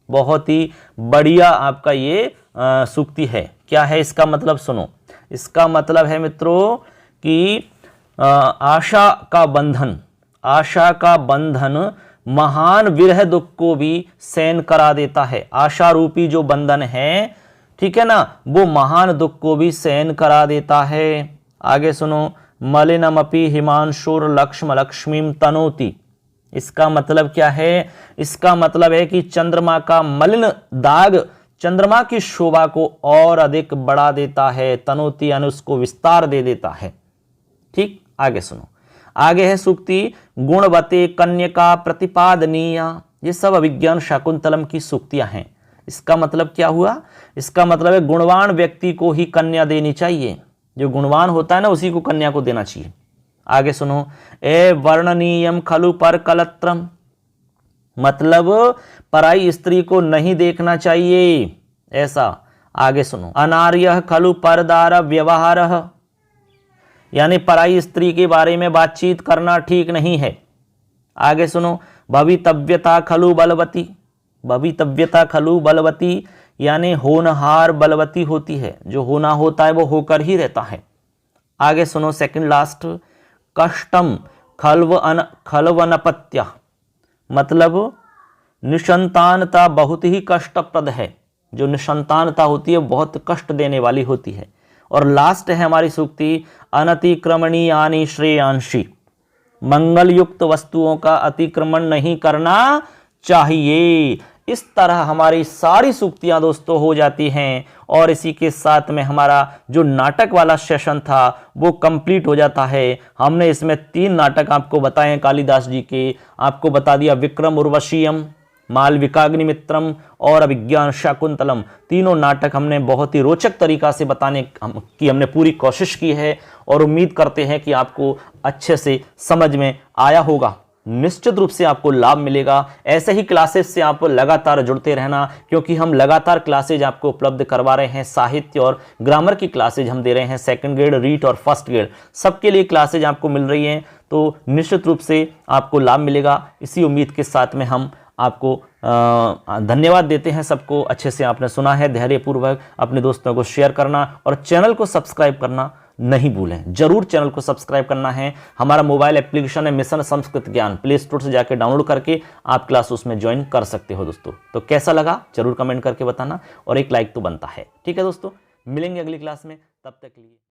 बहुत ही बढ़िया आपका ये सूक्ति है। क्या है इसका मतलब? सुनो, इसका मतलब है मित्रों कि आशा का बंधन, आशा का बंधन महान विरह दुख को भी सहन करा देता है। आशा रूपी जो बंधन है, ठीक है ना, वो महान दुख को भी सहन करा देता है। आगे सुनो, मलिनमपि हिमांशुर लक्ष्म लक्ष्मीम तनोति, इसका मतलब क्या है? इसका मतलब है कि चंद्रमा का मलिन दाग चंद्रमा की शोभा को और अधिक बढ़ा देता है। तनोति यानी उसको विस्तार दे देता है। ठीक, आगे सुनो, आगे है सूक्ति, गुणवते कन्यका प्रतिपादनीय, ये सब अभिज्ञान शाकुंतलम की सूक्तियां हैं। इसका मतलब क्या हुआ? इसका मतलब है गुणवान व्यक्ति को ही कन्या देनी चाहिए, जो गुणवान होता है ना उसी को कन्या को देना चाहिए। आगे सुनो, ए वर्णनीयम खलु पर कलत्रम, मतलब पराई स्त्री को नहीं देखना चाहिए, ऐसा। आगे सुनो, अनार्य खलु परदार व्यवहार, यानी पराई स्त्री के बारे में बातचीत करना ठीक नहीं है। आगे सुनो, भवितव्यता खलु बलवती, भवितव्यता खलु बलवती यानी होनहार बलवती होती है, जो होना होता है वो होकर ही रहता है। आगे सुनो, सेकंड लास्ट, कष्टम खलवनपत्या, मतलब निसंतानता बहुत ही कष्टप्रद है, जो निसंतानता होती है बहुत कष्ट देने वाली होती है। और लास्ट है हमारी सूक्ति, अनतिक्रमणीयानि श्रेयांशी, मंगल युक्त वस्तुओं का अतिक्रमण नहीं करना चाहिए। इस तरह हमारी सारी सूक्तियां दोस्तों हो जाती हैं और इसी के साथ में हमारा जो नाटक वाला सेशन था वो कंप्लीट हो जाता है। हमने इसमें 3 नाटक आपको बताए हैं कालिदास जी के, आपको बता दिया विक्रम उर्वशीयम, मालविकाग्निमित्रम और अभिज्ञान शाकुंतलम। तीनों नाटक हमने बहुत ही रोचक तरीका से बताने की हमने पूरी कोशिश की है और उम्मीद करते हैं कि आपको अच्छे से समझ में आया होगा। निश्चित रूप से आपको लाभ मिलेगा। ऐसे ही क्लासेस से आप लगातार जुड़ते रहना, क्योंकि हम लगातार क्लासेज आपको उपलब्ध करवा रहे हैं। साहित्य और ग्रामर की क्लासेज हम दे रहे हैं, 2nd ग्रेड, रीट और 1st ग्रेड, सबके लिए क्लासेज आपको मिल रही हैं। तो निश्चित रूप से आपको लाभ मिलेगा। इसी उम्मीद के साथ में हम आपको धन्यवाद देते हैं। सबको अच्छे से आपने सुना है, धैर्यपूर्वक अपने दोस्तों को शेयर करना और चैनल को सब्सक्राइब करना नहीं भूलें। जरूर चैनल को सब्सक्राइब करना है। हमारा मोबाइल एप्लीकेशन है मिशन संस्कृत ज्ञान, प्ले स्टोर से जाकर डाउनलोड करके आप क्लास उसमें ज्वाइन कर सकते हो दोस्तों। तो कैसा लगा जरूर कमेंट करके बताना और एक लाइक तो बनता है। ठीक है दोस्तों, मिलेंगे अगली क्लास में, तब तक के लिए।